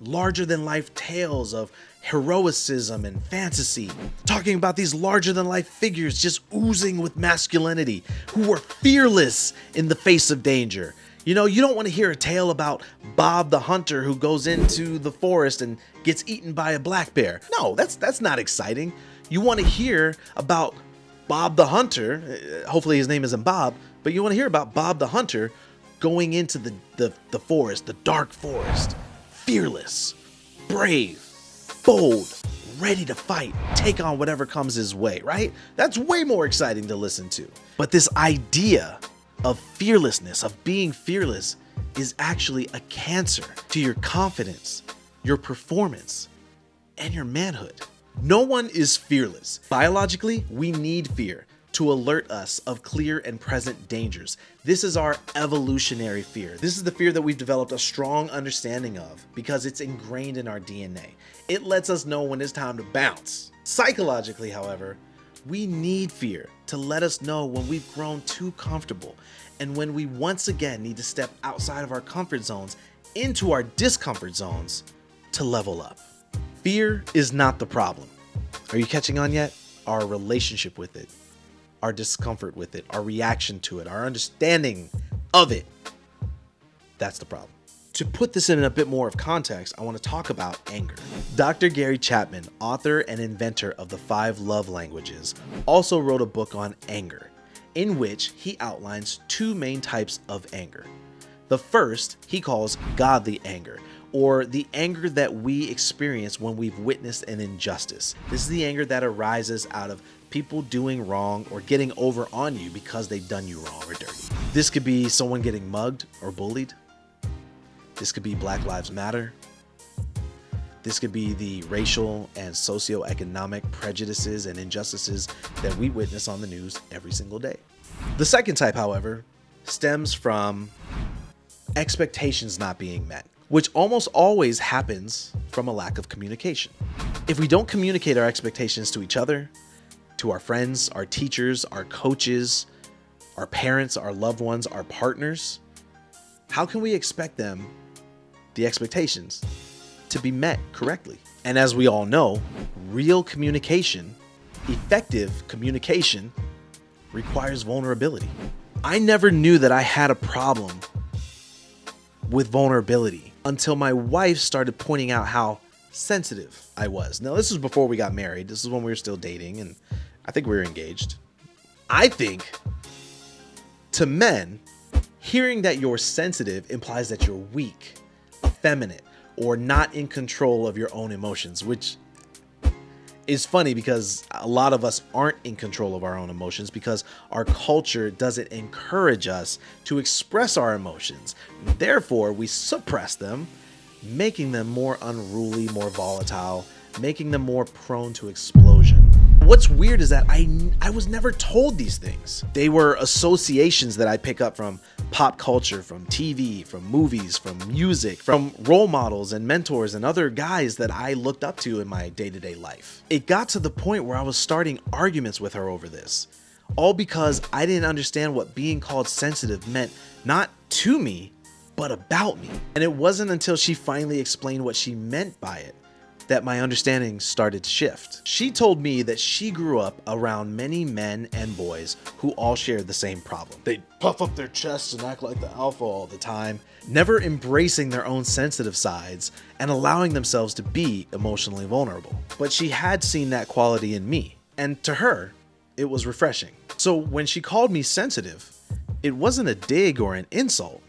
larger than life tales of heroicism and fantasy, talking about these larger than life figures just oozing with masculinity, who were fearless in the face of danger. You know, you don't want to hear a tale about Bob the hunter who goes into the forest and gets eaten by a black bear. No, that's not exciting. You want to hear about Bob the hunter, hopefully his name isn't Bob, but you want to hear about Bob the hunter going into the forest, the dark forest, fearless, brave, bold, ready to fight, take on whatever comes his way, right? That's way more exciting to listen to. But this idea of fearlessness, of being fearless, is actually a cancer to your confidence, your performance, and your manhood. No one is fearless. Biologically, we need fear to alert us of clear and present dangers. This is our evolutionary fear. This is the fear that we've developed a strong understanding of because it's ingrained in our DNA. It lets us know when it's time to bounce. Psychologically, however, we need fear to let us know when we've grown too comfortable and when we once again need to step outside of our comfort zones into our discomfort zones to level up. Fear is not the problem. Are you catching on yet? Our relationship with it, our discomfort with it, our reaction to it, our understanding of it. That's the problem. To put this in a bit more of context, I want to talk about anger. Dr. Gary Chapman, author and inventor of the 5 love languages, also wrote a book on anger, in which he outlines 2 main types of anger. The first he calls godly anger, or the anger that we experience when we've witnessed an injustice. This is the anger that arises out of people doing wrong or getting over on you because they've done you wrong or dirty. This could be someone getting mugged or bullied. This could be Black Lives Matter. This could be the racial and socioeconomic prejudices and injustices that we witness on the news every single day. The second type, however, stems from expectations not being met, which almost always happens from a lack of communication. If we don't communicate our expectations to each other, to our friends, our teachers, our coaches, our parents, our loved ones, our partners, how can we expect them, the expectations, to be met correctly? And as we all know, real communication, effective communication, requires vulnerability. I never knew that I had a problem with vulnerability until my wife started pointing out how sensitive I was. Now, this was before we got married. This is when we were still dating, and I think we were engaged. I think to men, hearing that you're sensitive implies that you're weak, effeminate, or not in control of your own emotions, which is funny because a lot of us aren't in control of our own emotions because our culture doesn't encourage us to express our emotions. Therefore, we suppress them, making them more unruly, more volatile, making them more prone to explosion. What's weird is that I was never told these things. They were associations that I pick up from pop culture, from TV, from movies, from music, from role models and mentors and other guys that I looked up to in my day-to-day life. It got to the point where I was starting arguments with her over this, all because I didn't understand what being called sensitive meant, not to me, but about me. And it wasn't until she finally explained what she meant by it that my understanding started to shift. She told me that she grew up around many men and boys who all shared the same problem. They'd puff up their chests and act like the alpha all the time, never embracing their own sensitive sides and allowing themselves to be emotionally vulnerable. But she had seen that quality in me, and to her, it was refreshing. So when she called me sensitive, it wasn't a dig or an insult.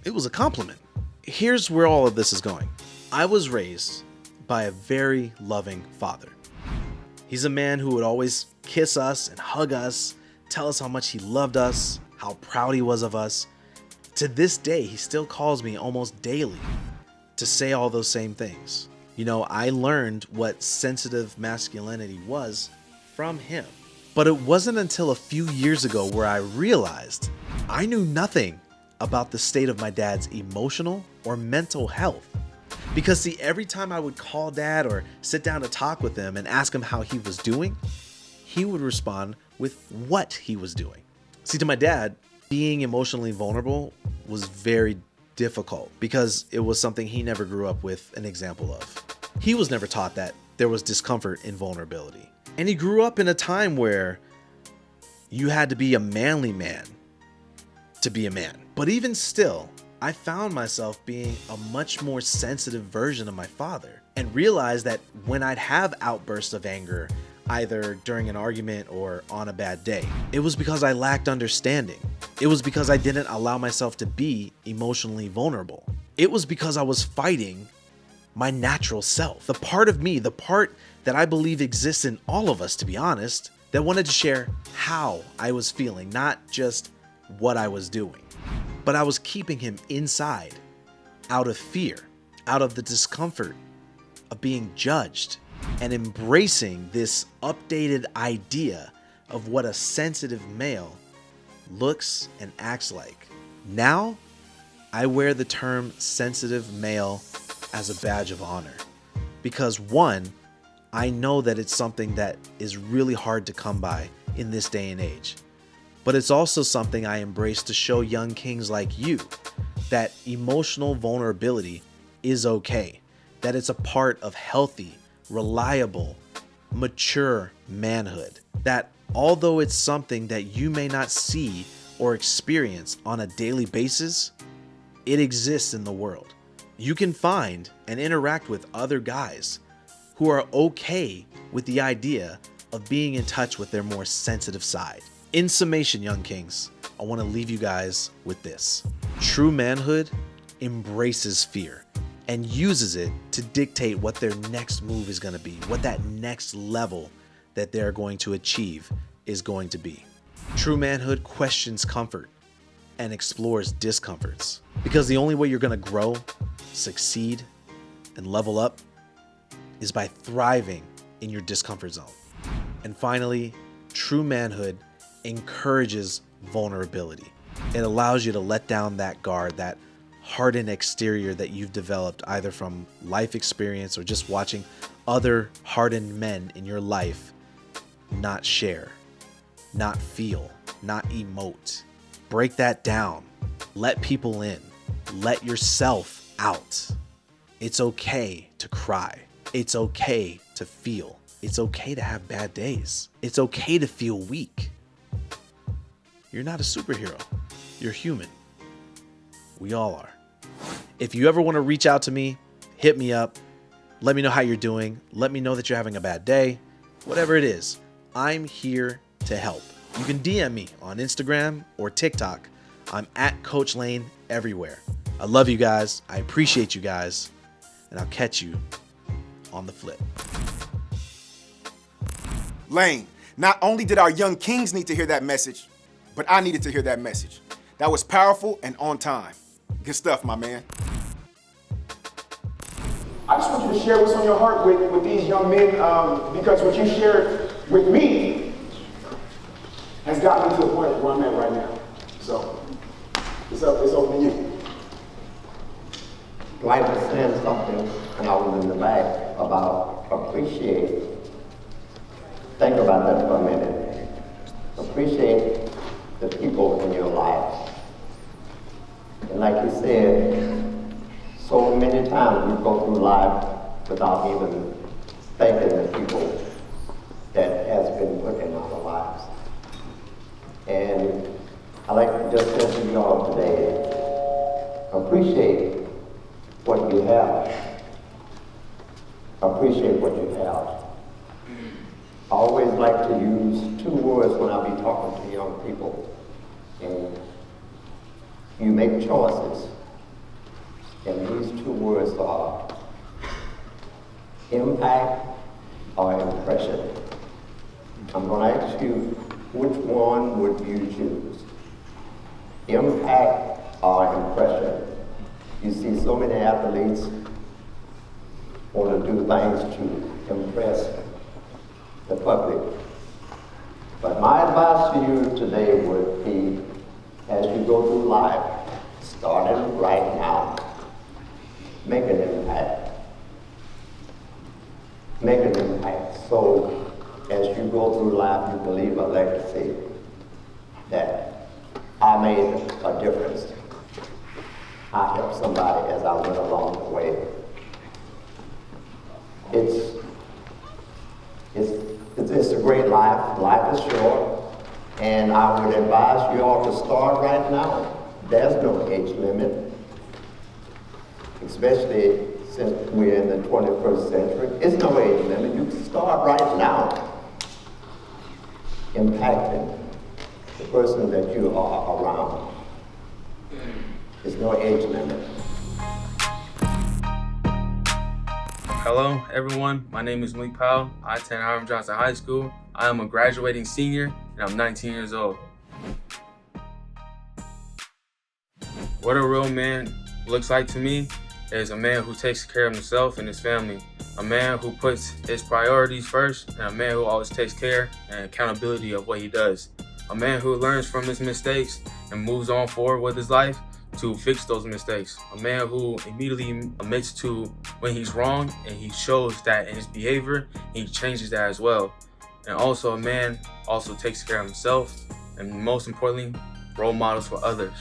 It was a compliment. Here's where all of this is going. I was raised by a very loving father. He's a man who would always kiss us and hug us, tell us how much he loved us, how proud he was of us. To this day, he still calls me almost daily to say all those same things. You know, I learned what sensitive masculinity was from him. But it wasn't until a few years ago where I realized I knew nothing about the state of my dad's emotional or mental health. Because see, every time I would call dad or sit down to talk with him and ask him how he was doing, he would respond with what he was doing. See, to my dad, being emotionally vulnerable was very difficult because it was something he never grew up with an example of. He was never taught that there was discomfort in vulnerability. And he grew up in a time where you had to be a manly man to be a man. But even still, I found myself being a much more sensitive version of my father and realized that when I'd have outbursts of anger, either during an argument or on a bad day, it was because I lacked understanding. It was because I didn't allow myself to be emotionally vulnerable. It was because I was fighting my natural self, the part of me, the part that I believe exists in all of us, to be honest, that wanted to share how I was feeling, not just what I was doing. but I was keeping him inside, out of fear, out of the discomfort of being judged, and embracing this updated idea of what a sensitive male looks and acts like. Now, I wear the term sensitive male as a badge of honor because one, I know that it's something that is really hard to come by in this day and age, but it's also something I embrace to show young kings like you that emotional vulnerability is okay, that it's a part of healthy, reliable, mature manhood, that although it's something that you may not see or experience on a daily basis, it exists in the world. You can find and interact with other guys who are okay with the idea of being in touch with their more sensitive side. In summation, young kings, I want to leave you guys with this. True manhood embraces fear and uses it to dictate what their next move is going to be, what that next level that they're going to achieve is going to be. True manhood questions comfort and explores discomforts, because the only way you're going to grow, succeed, and level up is by thriving in your discomfort zone. And finally, true manhood encourages vulnerability. It allows you to let down that guard, that hardened exterior that you've developed either from life experience or just watching other hardened men in your life not share, not feel, not emote. Break that down. Let people in. Let yourself out. It's okay to cry. It's okay to feel. It's okay to have bad days. It's okay to feel weak. You're not a superhero. You're human. We all are. If you ever want to reach out to me, hit me up. Let me know how you're doing. Let me know that you're having a bad day. Whatever it is, I'm here to help. You can DM me on Instagram or TikTok. I'm at Coach Lane everywhere. I love you guys. I appreciate you guys. And I'll catch you on the flip. Lane, not only did our young kings need to hear that message, but I needed to hear that message. That was powerful and on time. Good stuff, my man. I just want you to share what's on your heart with these young men, because what you shared with me has gotten me to the point where I'm at right now. So, it's open to you. Dwight was saying something, and I was in the back, about appreciate. Think about that for a minute. Appreciate the people in your life. And like you said, so many times we go through life without even thanking the people that has been put in our lives. And I like to just say to y'all today, appreciate what you have. Appreciate what you have. I always like to use two words when I be talking to young people. And you make choices. And these two words are impact or impression. I'm going to ask you, which one would you choose? Impact or impression? You see so many athletes want to do things to impress the public. But my advice to you today would be, as you go through life, starting right now, make an impact. Make an impact. So as you go through life, you can leave a legacy that I made a difference. I helped somebody as I went along the way. It's a great life. Life is short. And I would advise you all to start right now. There's no age limit, especially since we're in the 21st century. It's no age limit. You can start right now impacting the person that you are around. There's no age limit. Hello, everyone. My name is Malik Powell. I attend Hiram Johnson High School. I am a graduating senior, and I'm 19 years old. What a real man looks like to me is a man who takes care of himself and his family, a man who puts his priorities first, and a man who always takes care and accountability of what he does. A man who learns from his mistakes and moves on forward with his life to fix those mistakes. A man who immediately admits to when he's wrong and he shows that in his behavior, he changes that as well. And also a man also takes care of himself and most importantly, role models for others.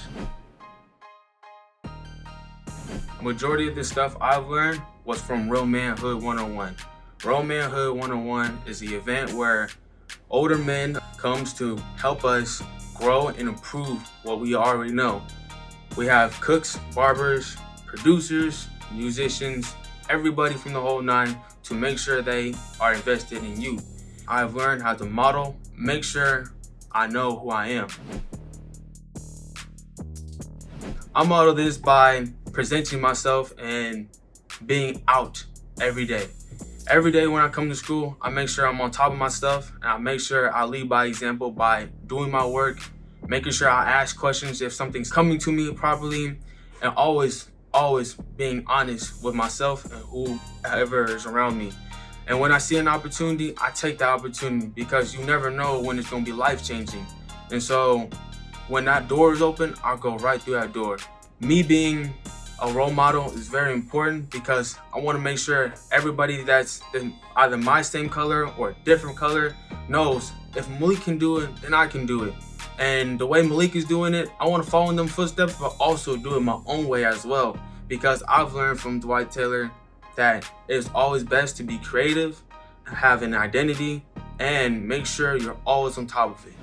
The majority of this stuff I've learned was from Real Manhood 101. Real Manhood 101 is the event where older men comes to help us grow and improve what we already know. We have cooks, barbers, producers, musicians, everybody from the whole nine to make sure they are invested in you. I've learned how to model, make sure I know who I am. I model this by presenting myself and being out every day. Every day when I come to school, I make sure I'm on top of my stuff, and I make sure I lead by example by doing my work, making sure I ask questions if something's coming to me properly, and always being honest with myself and whoever is around me. And when I see an opportunity, I take that opportunity because you never know when it's gonna be life-changing. And so when that door is open, I'll go right through that door. Me being a role model is very important because I want to make sure everybody that's either my same color or a different color knows if Malik can do it, then I can do it. And the way Malik is doing it, I want to follow in them footsteps, but also do it my own way as well. Because I've learned from Dwight Taylor that it's always best to be creative, have an identity, and make sure you're always on top of it.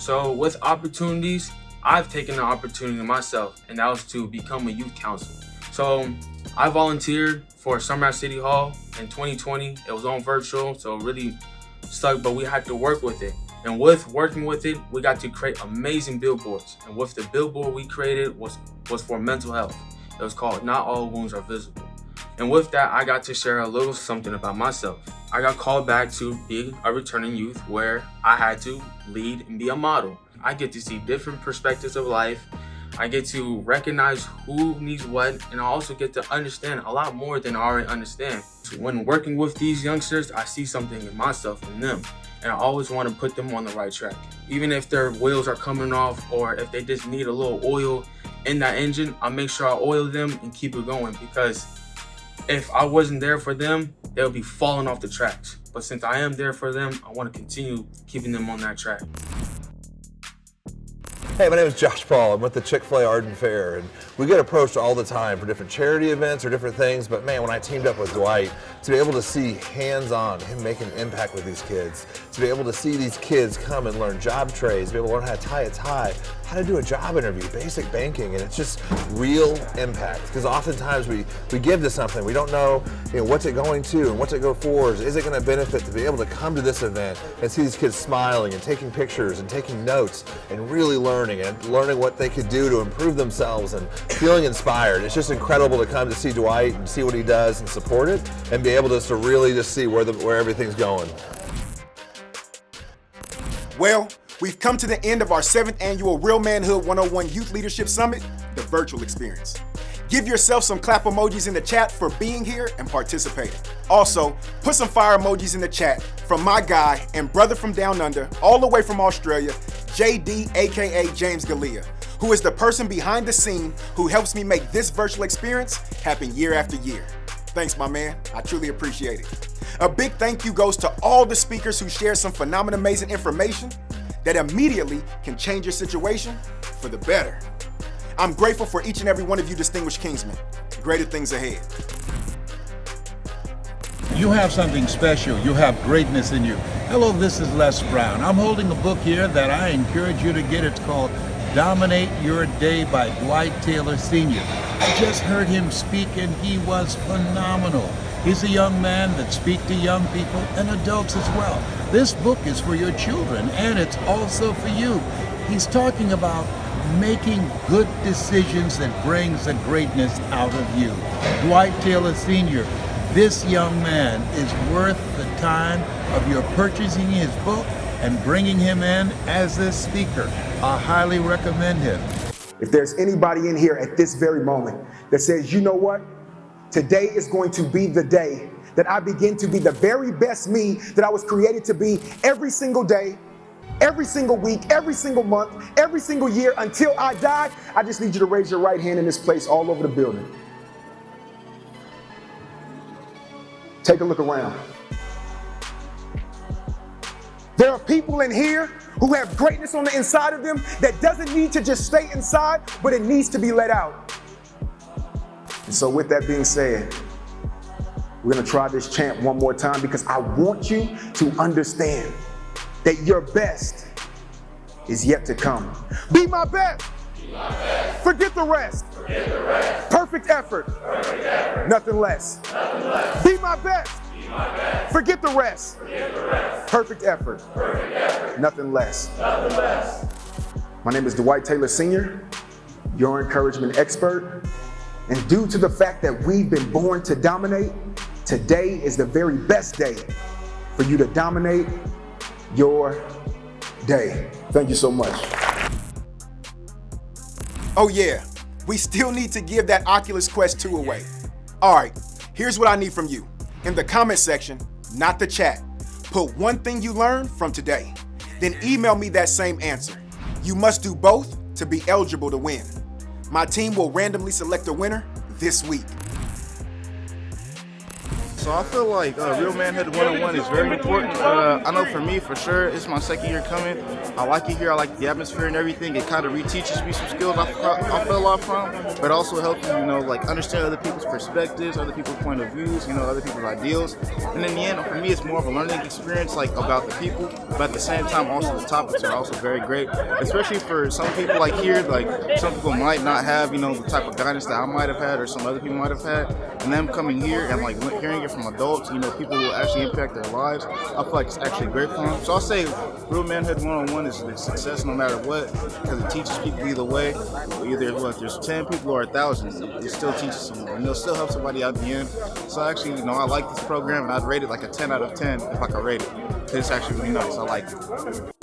So with opportunities, I've taken the opportunity myself, and that was to become a youth counselor. So I volunteered for Summer at City Hall in 2020. It was on virtual, so it really sucked, but we had to work with it. And with working with it, we got to create amazing billboards. And with the billboard we created was for mental health. It was called Not All Wounds Are Visible. And with that, I got to share a little something about myself. I got called back to be a returning youth where I had to lead and be a model. I get to see different perspectives of life. I get to recognize who needs what, and I also get to understand a lot more than I already understand. So when working with these youngsters, I see something in myself in them, and I always want to put them on the right track. Even if their wheels are coming off or if they just need a little oil in that engine, I make sure I oil them and keep it going, because if I wasn't there for them, they'll be falling off the tracks. But since I am there for them, I want to continue keeping them on that track. Hey, my name is Josh Paul. I'm with the Chick-fil-A Arden Fair, and we get approached all the time for different charity events or different things, but man, when I teamed up with Dwight, to be able to see hands-on him making an impact with these kids, to be able to see these kids come and learn job trades, be able to learn how to tie a tie, how to do a job interview, basic banking, and it's just real impact. Because oftentimes we give to something, we don't know, what's it going to and what's it go for, is it going to benefit to be able to come to this event and see these kids smiling and taking pictures and taking notes and really learning what they could do to improve themselves and feeling inspired. It's just incredible to come to see Dwight and see what he does and support it and be able to really just see where everything's going. Well, we've come to the end of our 7th annual Real Manhood 101 Youth Leadership Summit, the virtual experience. Give yourself some clap emojis in the chat for being here and participating. Also, put some fire emojis in the chat from my guy and brother from down under, all the way from Australia, JD, aka James Galea, who is the person behind the scene who helps me make this virtual experience happen year after year. Thanks, my man. I truly appreciate it. A big thank you goes to all the speakers who shared some phenomenal, amazing information that immediately can change your situation for the better. I'm grateful for each and every one of you distinguished Kingsmen. Greater things ahead. You have something special. You have greatness in you. Hello, this is Les Brown. I'm holding a book here that I encourage you to get. It's called Dominate Your Day by Dwight Taylor Sr. I just heard him speak and he was phenomenal. He's a young man that speaks to young people and adults as well. This book is for your children and it's also for you. He's talking about making good decisions that brings the greatness out of you. Dwight Taylor Sr., this young man is worth the time of your purchasing his book and bringing him in as this speaker. I highly recommend him. If there's anybody in here at this very moment that says, you know what? Today is going to be the day that I begin to be the very best me that I was created to be every single day, every single week, every single month, every single year until I die, I just need you to raise your right hand in this place all over the building. Take a look around. There are people in here who have greatness on the inside of them that doesn't need to just stay inside, but it needs to be let out. And so with that being said, we're gonna try this chant one more time because I want you to understand that your best is yet to come. Be my best. Be my best. Forget the rest. Forget the rest. Perfect effort. Perfect effort. Nothing less. Nothing less. Be my best. Be my best. Forget the rest. Forget the rest. Perfect effort. Perfect effort. Nothing less. Nothing less. My name is Dwight Taylor Sr., your encouragement expert. And due to the fact that we've been born to dominate, today is the very best day for you to dominate your day. Thank you so much. Oh yeah, we still need to give that Oculus Quest 2 away. All right, here's what I need from you. In the comment section, not the chat, put one thing you learned from today. Then email me that same answer. You must do both to be eligible to win. My team will randomly select a winner this week. So I feel like Real Manhood 101 is very important. I know for me, for sure, it's my second year coming. I like it here. I like the atmosphere and everything. It kind of reteaches me some skills I fell off from, but also helps me, like understand other people's perspectives, other people's point of views, other people's ideals. And in the end, for me, it's more of a learning experience, about the people, but at the same time, also the topics are also very great, especially for some people here, some people might not have, the type of guidance that I might have had or some other people might have had, and them coming here and hearing it from adults, people who actually impact their lives, I feel like it's actually great for them. So I'll say Real Manhood 101 is a success no matter what, because it teaches people either way. Either there's 10 people or 1,000, it still teaches someone, and it'll still help somebody out in the end. So actually, I like this program, and I'd rate it like a 10 out of 10 if I could rate it. It's actually really nice. I like it.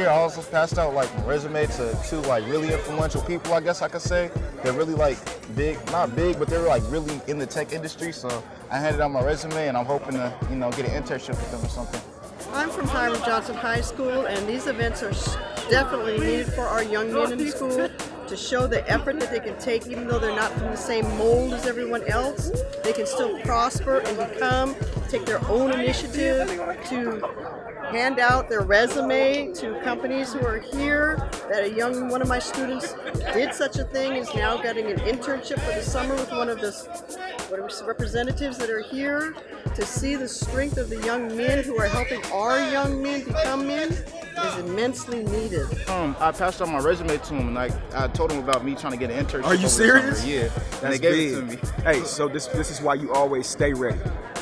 I also passed out my resume to two really influential people, I guess I could say. They're really big, not big, but they're really in the tech industry. So I handed out my resume and I'm hoping to, get an internship with them or something. I'm from Hiram Johnson High School, and these events are definitely needed for our young men in the school to show the effort that they can take, even though they're not from the same mold as everyone else. They can still prosper and take their own initiative to hand out their resume to companies who are here. That one of my students did such a thing, is now getting an internship for the summer with one of the representatives that are here, to see the strength of the young men who are helping our young men become men is immensely needed. I passed on my resume to him, and I told him about me trying to get an internship. Are you serious? Yeah, and they gave it to me. Hey, so this is why you always stay ready,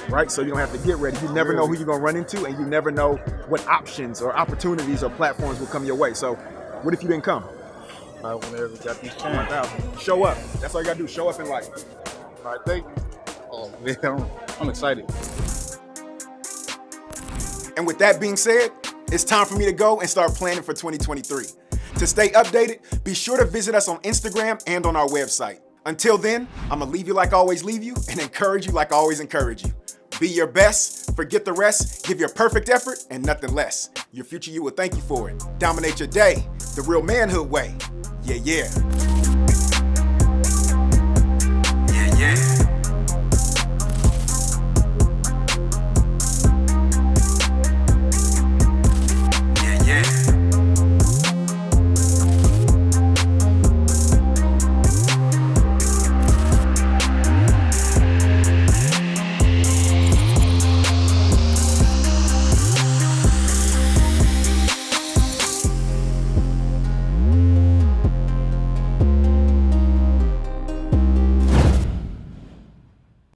right? So you don't have to get ready. You never know who you're gonna run into, and you never know what options or opportunities or platforms will come your way. So what if you didn't come? I whenever we got these chances. 1,000. Show up. That's all you gotta do. Show up in life. All right, thank you. Oh man, I'm excited. And with that being said, it's time for me to go and start planning for 2023. To stay updated, be sure to visit us on Instagram and on our website. Until then, I'm gonna leave you like I always leave you and encourage you like I always encourage you. Be your best, forget the rest, give your perfect effort and nothing less. Your future you will thank you for it. Dominate your day, the real manhood way. Yeah, yeah. Yeah, yeah.